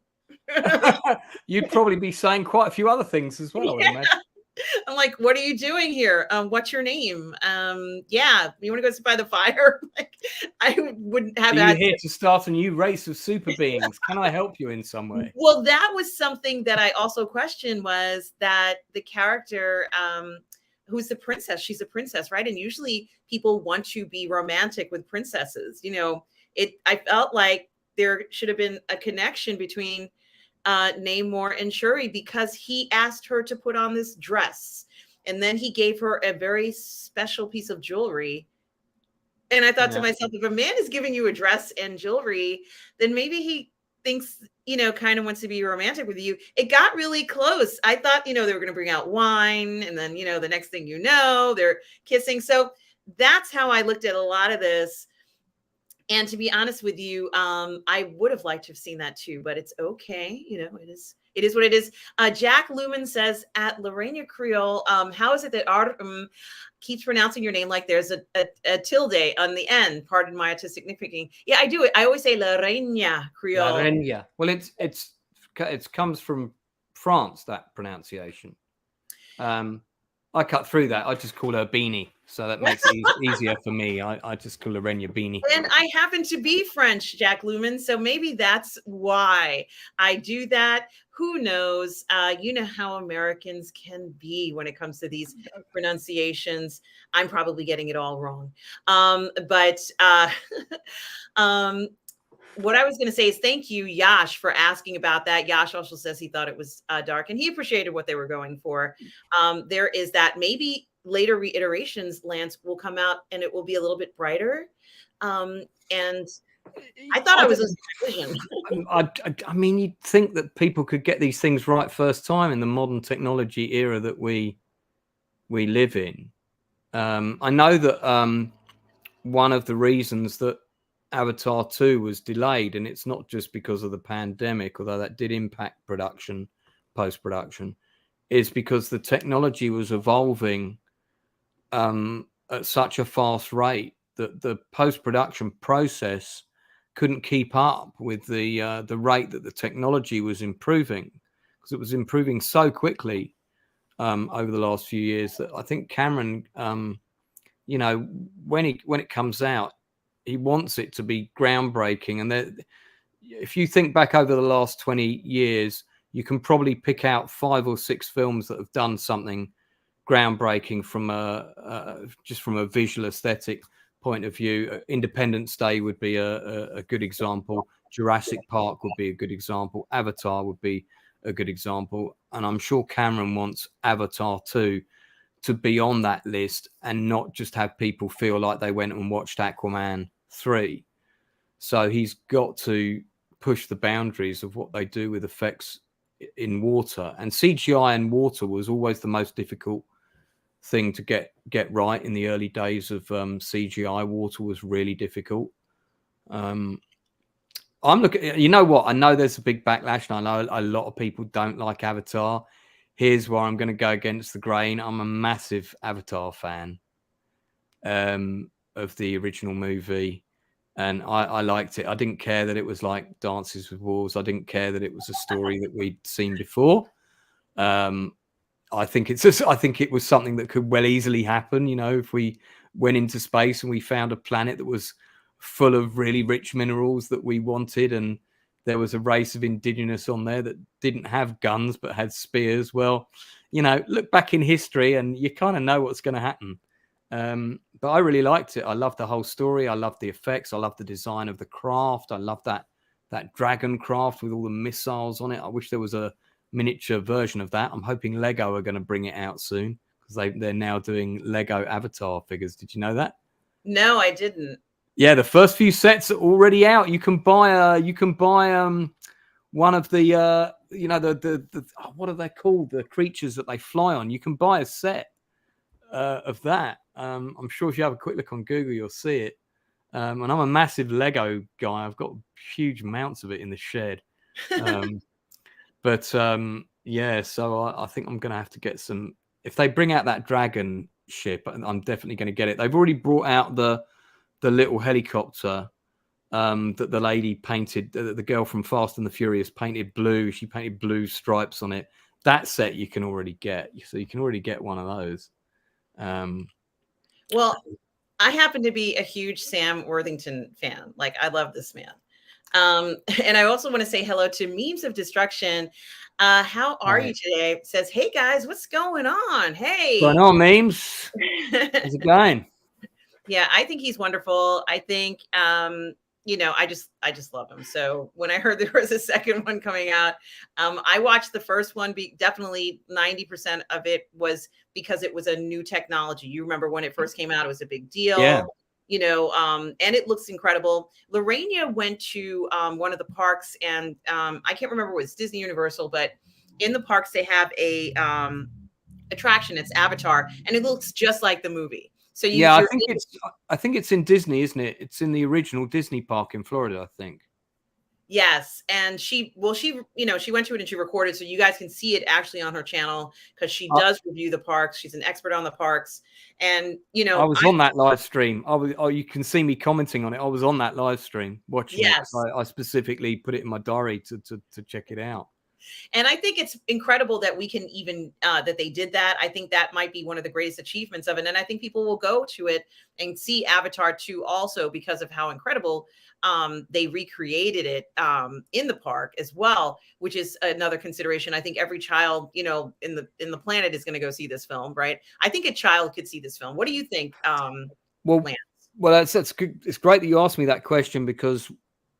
You'd probably be saying quite a few other things as well, I would imagine. I'm like, what are you doing here? What's your name? Yeah, you want to go sit by the fire? Like, I wouldn't have. Are you here to start a new race of super beings? Can I help you in some way? Well, that was something that I also questioned, was that the character, who's the princess? She's a princess, right? And usually people want to be romantic with princesses. You know, I felt like there should have been a connection between Namor and Shuri, because he asked her to put on this dress, and then he gave her a very special piece of jewelry. And I thought to myself, if a man is giving you a dress and jewelry, then maybe he thinks, you know, kind of wants to be romantic with you. It got really close. I thought, you know, they were going to bring out wine, and then, you know, the next thing you know, they're kissing. So that's how I looked at a lot of this. And to be honest with you, I would have liked to have seen that too, but it's okay. You know, it is what it is. Jack Lumen says, at Lorena Creole, how is it that keeps pronouncing your name like there's a tilde on the end? Pardon my autistic nitpicking. Yeah, I do it. I always say Lorena Creole. Lorena. Well, it comes from France, that pronunciation. I cut through that. I just call her Beanie, so that makes it easier for me. I just call Lorena Beanie. And I happen to be French, Jack Lumen, so maybe that's why I do that. Who knows? You know how Americans can be when it comes to these pronunciations. I'm probably getting it all wrong. What I was going to say is thank you, Yash, for asking about that. Yash also says he thought it was dark, and he appreciated what they were going for. There is that maybe later reiterations, Lance, will come out and it will be a little bit brighter. And I thought I was losing my vision. I mean, you'd think that people could get these things right first time in the modern technology era that we live in. I know that one of the reasons that Avatar 2 was delayed, and it's not just because of the pandemic, although that did impact post-production, is because the technology was evolving at such a fast rate that the post-production process couldn't keep up with the rate that the technology was improving, because it was improving so quickly over the last few years that I think Cameron, you know, when it comes out, he wants it to be groundbreaking. And if you think back over the last 20 years, you can probably pick out 5 or 6 films that have done something groundbreaking from just from a visual aesthetic point of view. Independence Day would be a good example. Jurassic Park would be a good example. Avatar would be a good example. And I'm sure Cameron wants Avatar 2 to be on that list and not just have people feel like they went and watched Aquaman 3. So he's got to push the boundaries of what they do with effects in water. And CGI in water was always the most difficult thing to get right in the early days of CGI. Water was really difficult. I'm looking. You know what? I know there's a big backlash, and I know a lot of people don't like Avatar. Here's where I'm going to go against the grain. I'm a massive Avatar fan of the original movie, and I liked it. I didn't care that it was like Dances with Wolves. I didn't care that it was a story that we'd seen before. I think it was something that could well easily happen. You know, if we went into space and we found a planet that was full of really rich minerals that we wanted, and there was a race of indigenous on there that didn't have guns but had spears. Well, you know, look back in history and you kind of know what's going to happen. But I really liked it. I loved the whole story. I loved the effects. I loved the design of the craft. I loved that dragon craft with all the missiles on it. I wish there was a miniature version of that. I'm hoping Lego are going to bring it out soon because they're now doing Lego Avatar figures. Did you know that? No, I didn't. Yeah, the first few sets are already out. You can buy one of the the what are they called? The creatures that they fly on. You can buy a set of that. I'm sure if you have a quick look on Google, you'll see it. And I'm a massive Lego guy. I've got huge amounts of it in the shed. But yeah, so I think I'm going to have to get some. If they bring out that dragon ship, I'm definitely going to get it. They've already brought out the little helicopter that the lady painted, the girl from Fast and the Furious painted blue. She painted blue stripes on it. That set you can already get. So you can already get one of those. Well, I happen to be a huge Sam Worthington fan. Like, I love this man. And I also want to say hello to Memes of Destruction. How are you today? Says, hey guys, what's going on? Hey. Going on, Memes? How's it going? Yeah, I think he's wonderful. I think you know, I just love him. So when I heard there was a second one coming out, I watched the first one. Definitely 90% of it was because it was a new technology. You remember when it first came out, it was a big deal. Yeah. You know, and it looks incredible. Lorena went to one of the parks, and I can't remember what it's Disney Universal, but in the parks they have a attraction. It's Avatar, and it looks just like the movie. So I think it's in Disney, isn't it? It's in the original Disney park in Florida, I think. Yes, and she went to it and she recorded, so you guys can see it actually on her channel because she does review the parks. She's an expert on the parks, and you know, I was on that live stream. You can see me commenting on it. I was on that live stream watching it. I specifically put it in my diary to check it out. And I think it's incredible that we can even that they did that. I think that might be one of the greatest achievements of it. And I think people will go to it and see Avatar 2 also because of how incredible they recreated it in the park as well, which is another consideration. I think every child, you know, in the planet is going to go see this film, right? I think a child could see this film. What do you think, Lance? Well, that's good. It's great that you asked me that question because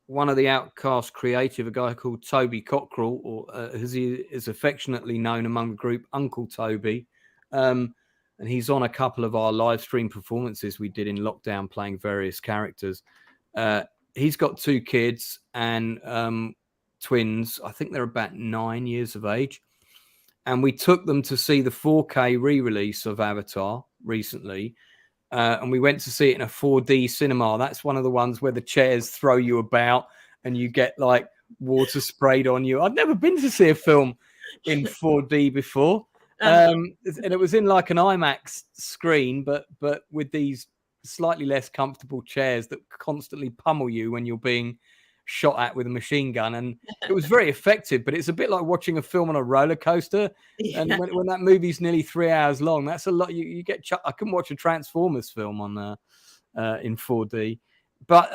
one of the Outcasts creative, a guy called Toby Cockrell, or as he is affectionately known among the group, Uncle Toby. And he's on a couple of our live stream performances we did in lockdown playing various characters. He's got 2 kids and twins. I think they're about 9 years of age. And we took them to see the 4K re-release of Avatar recently. And we went to see it in a 4D cinema. That's one of the ones where the chairs throw you about and you get like water sprayed on you. I'd never been to see a film in 4D before. And it was in like an IMAX screen, but with these slightly less comfortable chairs that constantly pummel you when you're being shot at with a machine gun. And it was very effective, but it's a bit like watching a film on a roller coaster. Yeah. And when that movie's nearly 3 hours long, that's a lot. You get I couldn't watch a Transformers film on in 4D, but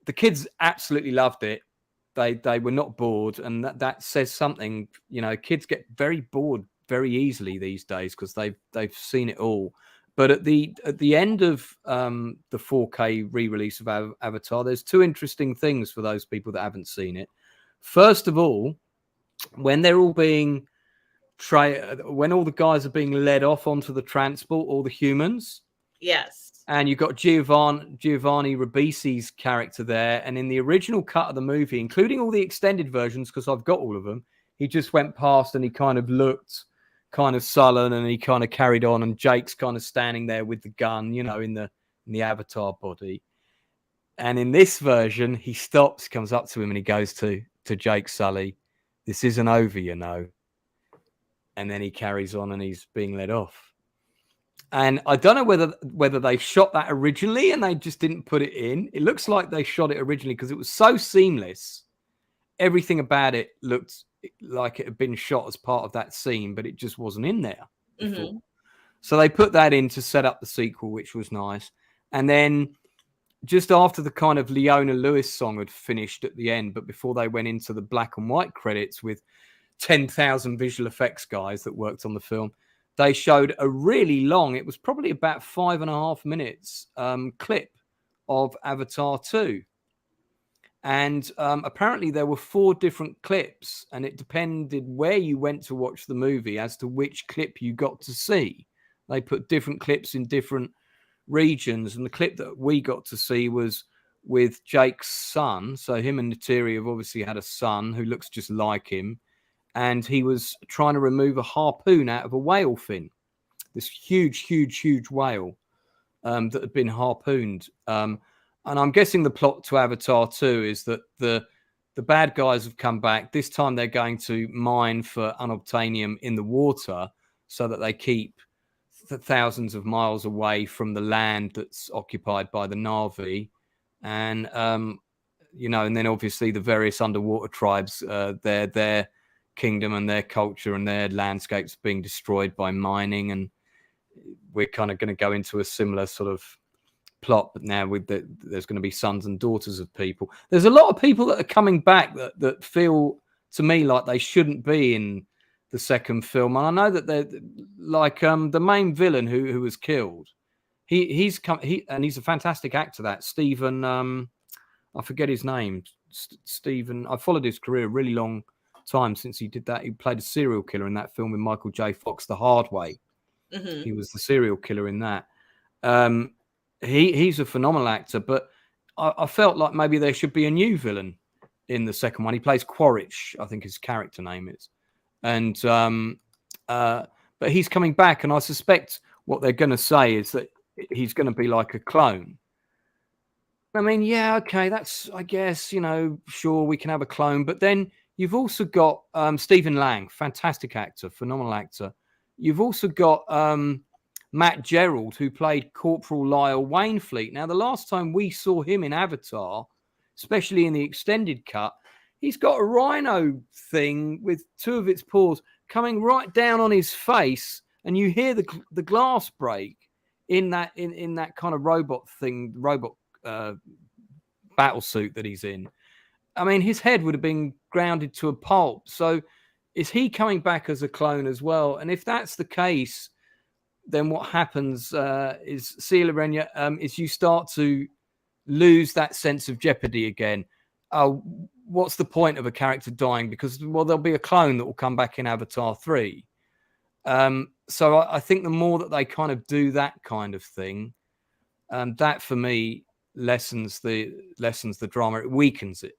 the kids absolutely loved it. They were not bored, and that says something. You know, kids get very bored very easily these days because they've seen it all. But at the end of the 4K re-release of Avatar, there's 2 interesting things for those people that haven't seen it. First of all, when they're all being when all the guys are being led off onto the transport, all the humans. Yes. And you've got Giovanni Ribisi's character there. And in the original cut of the movie, including all the extended versions, because I've got all of them, he just went past and he kind of looked kind of sullen and he kind of carried on. And Jake's kind of standing there with the gun, you know, in the Avatar body. And in this version, he stops, comes up to him and he goes to Jake Sully, "This isn't over, you know." And then he carries on and he's being led off. And I don't know whether they shot that originally and they just didn't put it in. It looks like they shot it originally because it was so seamless. Everything about it looked like it had been shot as part of that scene, but it just wasn't in there before. Mm-hmm. So they put that in to set up the sequel, which was nice. And then just after the kind of Leona Lewis song had finished at the end, but before they went into the black and white credits with 10,000 visual effects guys that worked on the film, they showed a really long, it was probably about 5.5 minutes clip of Avatar 2. And apparently there were 4 different clips, and it depended where you went to watch the movie as to which clip you got to see. They put different clips in different regions, and the clip that we got to see was with Jake's son. So him and Neytiri have obviously had a son who looks just like him, and he was trying to remove a harpoon out of a whale fin, this huge whale that had been harpooned. And I'm guessing the plot to Avatar 2 is that the bad guys have come back. This time they're going to mine for unobtainium in the water so that they keep thousands of miles away from the land that's occupied by the Na'vi. And, you know, and then obviously the various underwater tribes, their kingdom and their culture and their landscapes being destroyed by mining. And we're kind of going to go into a similar sort of plot, but now there's going to be sons and daughters of people. There's a lot of people that are coming back that feel to me like they shouldn't be in the second film. And I know that they're like the main villain who was killed. He's a fantastic actor. That Stephen, I forget his name. Stephen. I followed his career a really long time since he did that. He played a serial killer in that film with Michael J. Fox, The Hard Way. Mm-hmm. He was the serial killer in that. He's a phenomenal actor, but I felt like maybe there should be a new villain in the second one. He plays Quaritch, I think his character name is. And but he's coming back, and I suspect what they're going to say is that he's going to be like a clone. I mean, yeah, okay, that's, I guess, you know, sure, we can have a clone, but then you've also got Stephen Lang, fantastic actor, phenomenal actor. You've also got Matt Gerald, who played Corporal Lyle Wainfleet. Now, the last time we saw him in Avatar, especially in the extended cut, he's got a rhino thing with 2 of its paws coming right down on his face, and you hear the glass break in that kind of robot battle suit that he's in. I mean, his head would have been grounded to a pulp. So is he coming back as a clone as well? And if that's the case, then what happens is, Celia Renya, is you start to lose that sense of jeopardy again. What's the point of a character dying? Because, well, there'll be a clone that will come back in Avatar 3. So I think the more that they kind of do that kind of thing, that for me lessens the drama. It weakens it.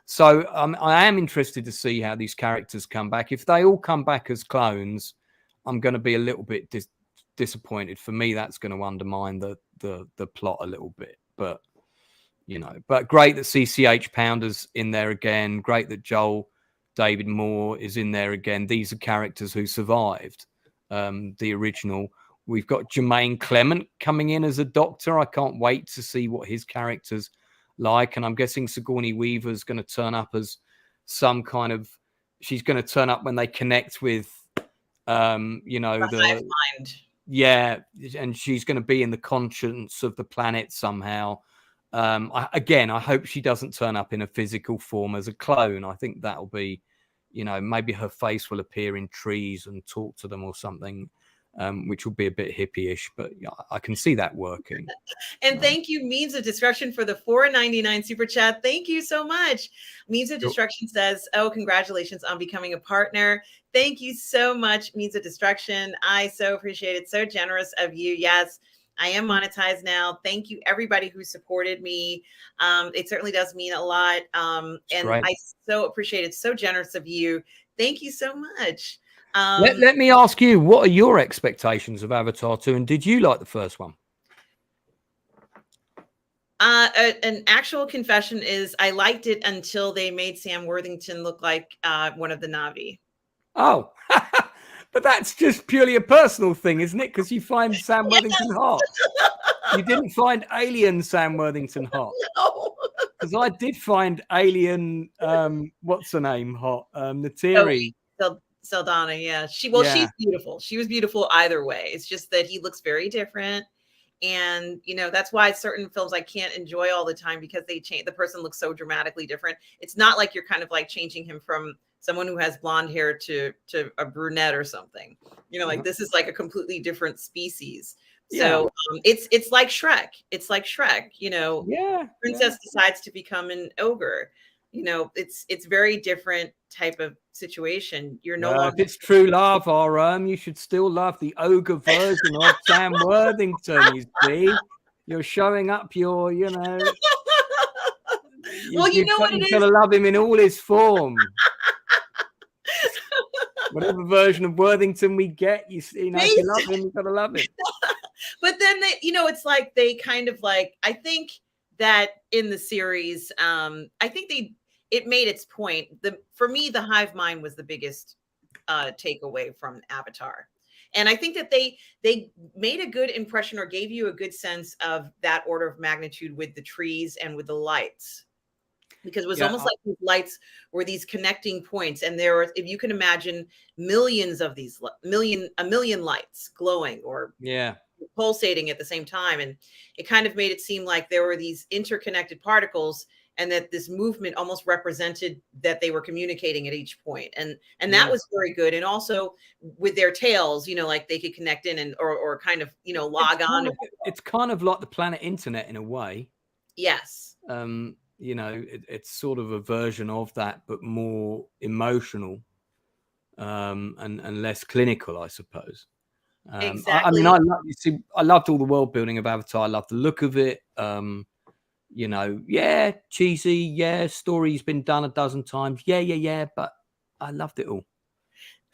So I am interested to see how these characters come back. If they all come back as clones, I'm going to be a little bit disappointed. For me, that's going to undermine the plot a little bit. But you know, but great that CCH Pounder's in there again. Great that Joel David Moore is in there again. These are characters who survived the original. We've got Jermaine Clement coming in as a doctor. I can't wait to see what his character's like. And I'm guessing Sigourney Weaver's going to turn up as some kind of, she's going to turn up when they connect with, you know, the hive mind. Yeah. And she's going to be in the conscience of the planet somehow. I hope she doesn't turn up in a physical form as a clone. I think that'll be, you know, maybe her face will appear in trees and talk to them or something, which will be a bit hippie-ish, but yeah, I can see that working. And thank you, Means of Destruction, for the $4.99 super chat. Thank you so much. Means of Destruction says, "Oh, congratulations on becoming a partner." Thank you so much, Means of Destruction. I so appreciate it. So generous of you. Yes. I am monetized now. Thank you, everybody who supported me. It certainly does mean a lot. And great. I so appreciate it. So generous of you. Thank you so much. Let me ask you, what are your expectations of Avatar 2? And did you like the first one? An actual confession is I liked it until they made Sam Worthington look like one of the Na'vi. Oh, but that's just purely a personal thing, isn't it? Because you find Sam Worthington hot. You didn't find Alien Sam Worthington hot. No. Because I did find Alien, what's her name, hot? Natiri. Saldana, yeah. She's beautiful. She was beautiful either way. It's just that he looks very different. And that's why certain films I can't enjoy all the time, because they change, the person looks so dramatically different. It's not like you're kind of like changing him from someone who has blonde hair to a brunette or something. Like this is like a completely different species. So it's like Shrek. It's like Shrek, princess decides to become an ogre. It's very different type of situation. You're no longer. If it's true love, you should still love the ogre version of Sam Worthington. You see, you're showing up your, Well, you know what it is. You've got to love him in all his form. Whatever version of Worthington we get, if you love him, you've got to love him. But then it's like they kind of like, I think that in the series, I think it made its point. For me, the hive mind was the biggest takeaway from Avatar. And I think that they made a good impression, or gave you a good sense of that order of magnitude with the trees and with the lights. Because it was almost like these lights were these connecting points. And there were, if you can imagine, millions of these, a million lights glowing or pulsating at the same time. And it kind of made it seem like there were these interconnected particles, and that this movement almost represented that they were communicating at each point. And that was very good. And also with their tails, like they could connect in or kind of, log on. It's kind of like the planet internet in a way. Yes. It's sort of a version of that, but more emotional and less clinical, I suppose. Exactly. I loved all the world building of Avatar. I loved the look of it. Cheesy. Story's been done a dozen times. But I loved it all.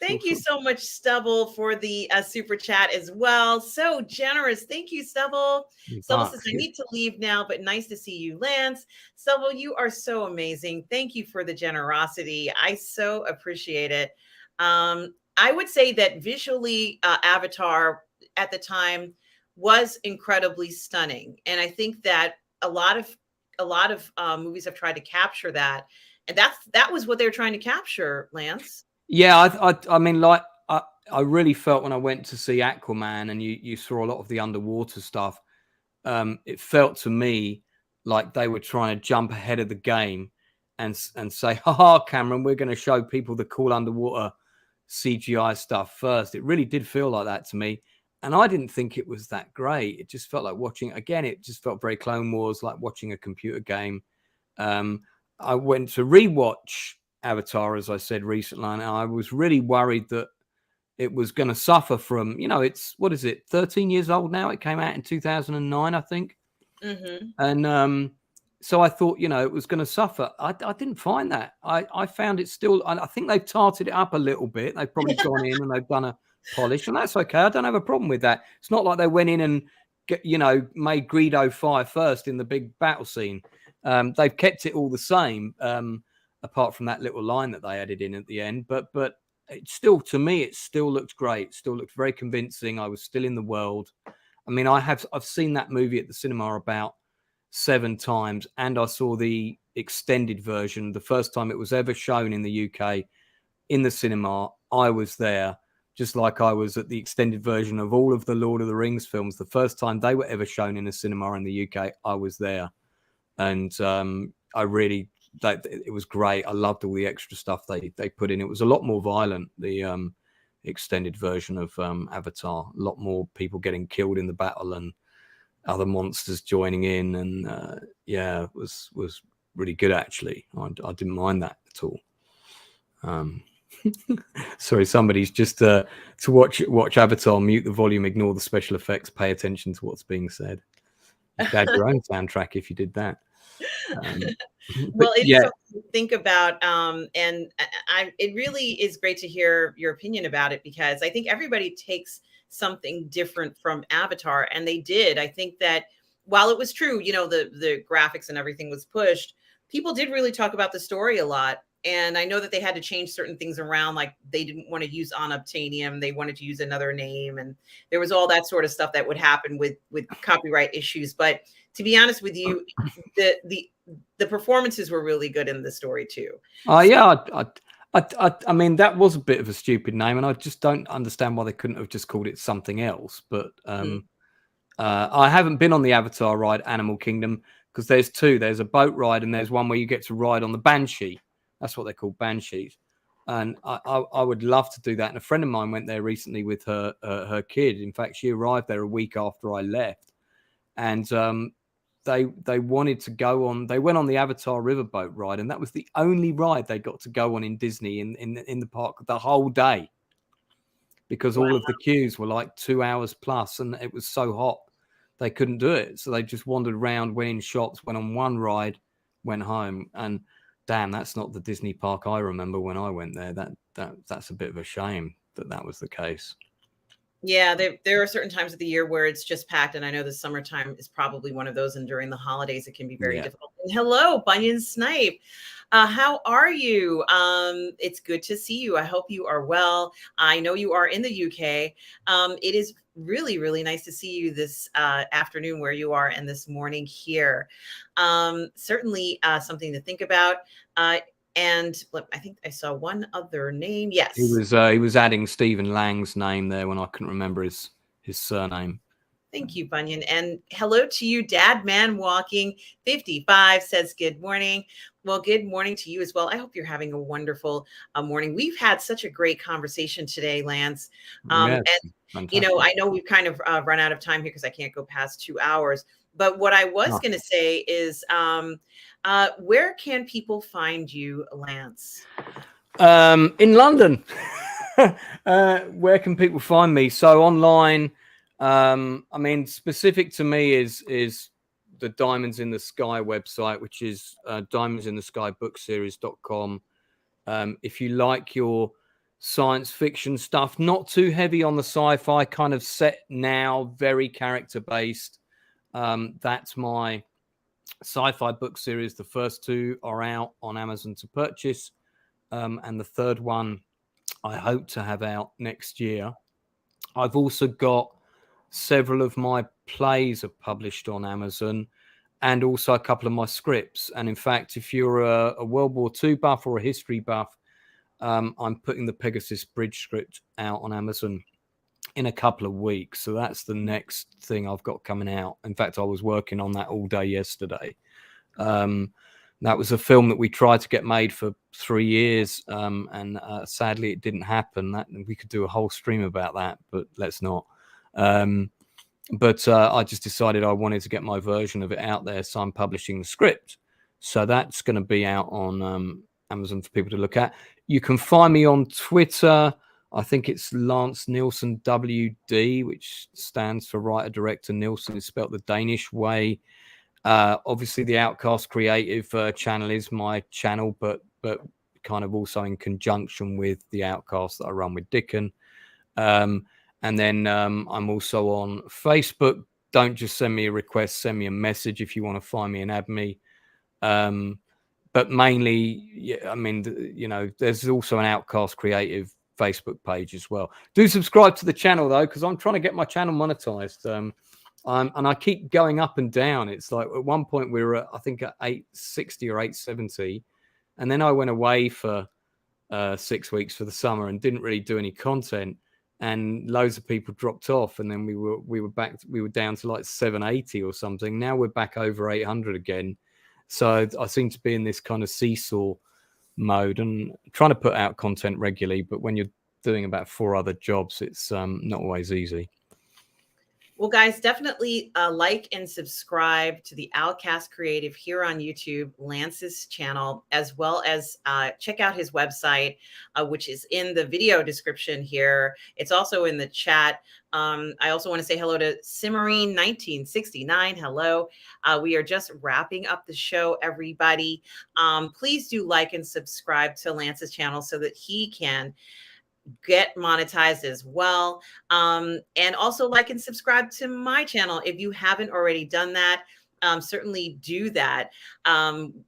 Thank you so much, Stubble, for the super chat as well. So generous. Thank you, Stubble. Stubble says, I need to leave now, but nice to see you, Lance. Stubble, you are so amazing. Thank you for the generosity. I so appreciate it. I would say that visually, Avatar at the time was incredibly stunning. And I think that a lot of movies have tried to capture that. And that was what they were trying to capture, Lance. Yeah, I mean, like, I really felt when I went to see Aquaman and you saw a lot of the underwater stuff, it felt to me like they were trying to jump ahead of the game and say, haha, Cameron, we're going to show people the cool underwater CGI stuff first. It really did feel like that to me. And I didn't think it was that great. It just felt like watching, again, it just felt very Clone Wars, like watching a computer game. I went to rewatch Avatar, as I said recently, and I was really worried that it was going to suffer from, it's, 13 years old now? It came out in 2009, I think. Mm-hmm. And so I thought, it was going to suffer. I didn't find that. I found it still, I think they've tarted it up a little bit. They've probably gone in and they've done a polish, and that's okay. I don't have a problem with that. It's not like they went in and, made Greedo fire first in the big battle scene. They've kept it all the same. Apart from that little line that they added in at the end, but it still, to me, it still looked great. It still looked very convincing. I was still in the world. I mean, I've seen that movie at the cinema about 7 times, and I saw the extended version the first time it was ever shown in the UK in the cinema. I was there, just like I was at the extended version of all of the Lord of the Rings films. The first time they were ever shown in a cinema in the UK, I was there, and it was great. I loved all the extra stuff they put in. It was a lot more violent, the extended version of Avatar. A lot more people getting killed in the battle and other monsters joining in, and it was really good, actually. I didn't mind that at all. Sorry, somebody's just to watch Avatar, mute the volume, ignore the special effects, pay attention to what's being said. You could add your own soundtrack if you did that. Well, it's yeah, something to think about, and it really is great to hear your opinion about it, because I think everybody takes something different from Avatar, and they did. I think that while it was true, the graphics and everything was pushed, people did really talk about the story a lot. And I know that they had to change certain things around, like they didn't want to use unobtainium, they wanted to use another name, and there was all that sort of stuff that would happen with copyright issues. But to be honest with you, the performances were really good in the story too. yeah. I mean, that was a bit of a stupid name, and I just don't understand why they couldn't have just called it something else. But I haven't been on the Avatar ride, Animal Kingdom, because there's two. There's a boat ride, and there's one where you get to ride on the Banshee. That's what they're called, Banshees. And I would love to do that. And a friend of mine went there recently with her kid. In fact, she arrived there a week after I left, and they wanted to go on. They went on the Avatar riverboat ride, and that was the only ride they got to go on in Disney in the park the whole day, because all of the queues were like 2 hours plus, and it was so hot they couldn't do it. So they just wandered around, went in shops, went on one ride, went home. And damn, that's not the Disney park I remember when I went there. That's a bit of a shame that was the case. Yeah, there are certain times of the year where it's just packed, and I know the summertime is probably one of those, and during the holidays it can be very difficult. And hello, Bunyan Snipe. How are you? It's good to see you. I hope you are well. I know you are in the UK. It is really, really nice to see you this afternoon where you are, and this morning here. Certainly something to think about. And I think I saw one other name. Yes, he was adding Stephen Lang's name there when I couldn't remember his surname. Thank you, Bunyan. And hello to you, Dad Man Walking 55 says good morning. Well, good morning to you as well. I hope you're having a wonderful morning. We've had such a great conversation today, Lance. Yes, and I know we've kind of run out of time here because I can't go past 2 hours. But what I was going to say is, where can people find you, Lance? In London. Where can people find me? So online. I mean, specific to me is the Diamonds in the Sky website, which is diamondsintheskybookseries.com. If you like your science fiction stuff, not too heavy on the sci-fi, kind of set now, very character based, that's my sci-fi book series. The first two are out on Amazon to purchase, and the third one I hope to have out next year. I've also got several of my plays are published on Amazon, and also a couple of my scripts. And in fact, if you're a World War II buff or a history buff, I'm putting the Pegasus Bridge script out on Amazon in a couple of weeks. So that's the next thing I've got coming out. In fact, I was working on that all day yesterday. That was a film that we tried to get made for 3 years, and sadly it didn't happen. That we could do a whole stream about that, but let's not. But I just decided I wanted to get my version of it out there, so I'm publishing the script. So that's going to be out on Amazon for people to look at. You can find me on Twitter. I think it's Lance Nielsen WD, which stands for writer director. Nielsen is spelt the Danish way. Obviously, the Outcast Creative channel is my channel, but kind of also in conjunction with the Outcast that I run with Dickon. And then I'm also on Facebook. Don't just send me a request, send me a message if you want to find me and add me. But mainly, yeah, I mean, there's also an Outcast Creative Facebook page as well. Do subscribe to the channel though, because I'm trying to get my channel monetized. And I keep going up and down. It's like at one point we were at, I think, at 860 or 870, and then I went away for 6 weeks for the summer and didn't really do any content, and loads of people dropped off, and then we were down to like 780 or something. Now we're back over 800 again. So I seem to be in this kind of seesaw mode and trying to put out content regularly, but when you're doing about 4 other jobs, it's not always easy. Well, guys, definitely like and subscribe to the Outcast Creative here on YouTube, Lance's channel, as well as check out his website, which is in the video description here. It's also in the chat. I also want to say hello to Simmarine 1969. Hello. We are just wrapping up the show, everybody. Please do like and subscribe to Lance's channel so that he can get monetized as well. And also like and subscribe to my channel if you haven't already done that. Certainly do that.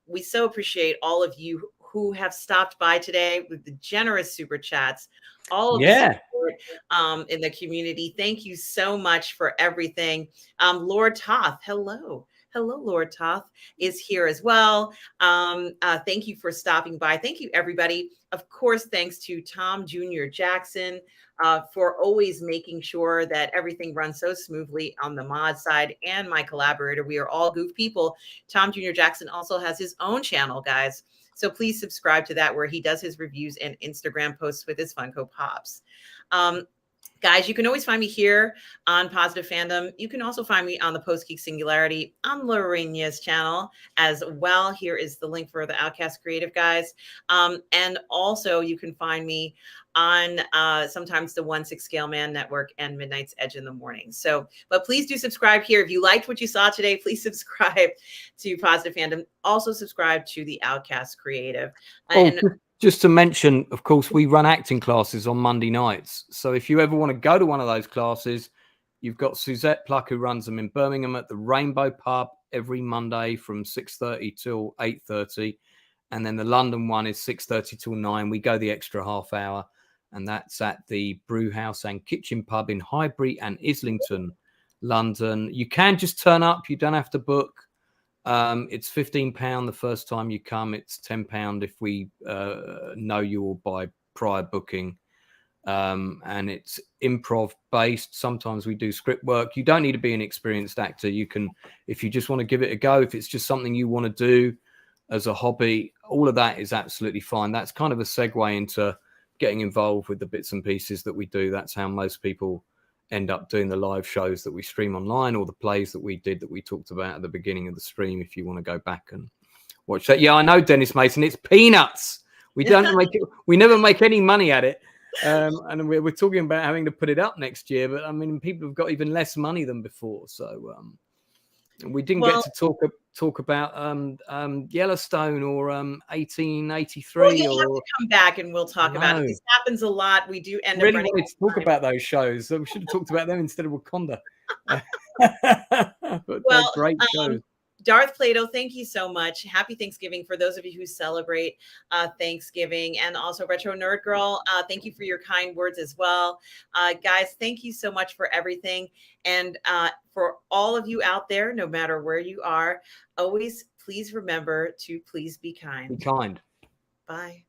We so appreciate all of you who have stopped by today with the generous super chats, all of the support in the community. Thank you so much for everything. Lord Toth, hello. Hello, Lord Toth is here as well. Thank you for stopping by. Thank you, everybody. Of course, thanks to Tom Jr. Jackson for always making sure that everything runs so smoothly on the mod side, and my collaborator. We are all goof people. Tom Jr. Jackson also has his own channel, guys. So please subscribe to that, where he does his reviews and Instagram posts with his Funko Pops. Guys, you can always find me here on Positive Fandom. You can also find me on the Post Geek Singularity on Lorena's channel as well. Here is the link for the Outcast Creative guys. And also you can find me on sometimes the 1/6 Scale Man Network and Midnight's Edge in the Morning. So, but please do subscribe here. If you liked what you saw today, please subscribe to Positive Fandom. Also subscribe to the Outcast Creative. Just to mention, of course, we run acting classes on Monday nights. So if you ever want to go to one of those classes, you've got Suzette Pluck, who runs them in Birmingham at the Rainbow Pub every Monday from 6:30 till 8:30. And then the London one is 6:30 till 9. We go the extra half hour. And that's at the Brew House and Kitchen Pub in Highbury and Islington, London. You can just turn up. You don't have to book. It's £15 the first time you come. It's £10 if we know you all by prior booking. And it's improv based. Sometimes we do script work. You don't need to be an experienced actor. You can, if you just want to give it a go, if it's just something you want to do as a hobby, all of that is absolutely fine. That's kind of a segue into getting involved with the bits and pieces that we do. That's how most people end up doing the live shows that we stream online, or the plays that we did that we talked about at the beginning of the stream, if you want to go back and watch that. Yeah, I know, Dennis Mason, it's peanuts. We don't make it, we never make any money at it. And we're talking about having to put it up next year, but I mean, people have got even less money than before. So we didn't get to talk about Yellowstone or 1883. Well, you'll have to come back and we'll talk about it. This happens a lot. We do end up really wanted to talk about those shows. So we should have talked about them instead of Wakanda. But they're great shows. Darth Plato, thank you so much. Happy Thanksgiving for those of you who celebrate Thanksgiving. And also Retro Nerd Girl, thank you for your kind words as well. Guys, thank you so much for everything. And for all of you out there, no matter where you are, always please remember to please be kind. Be kind. Bye.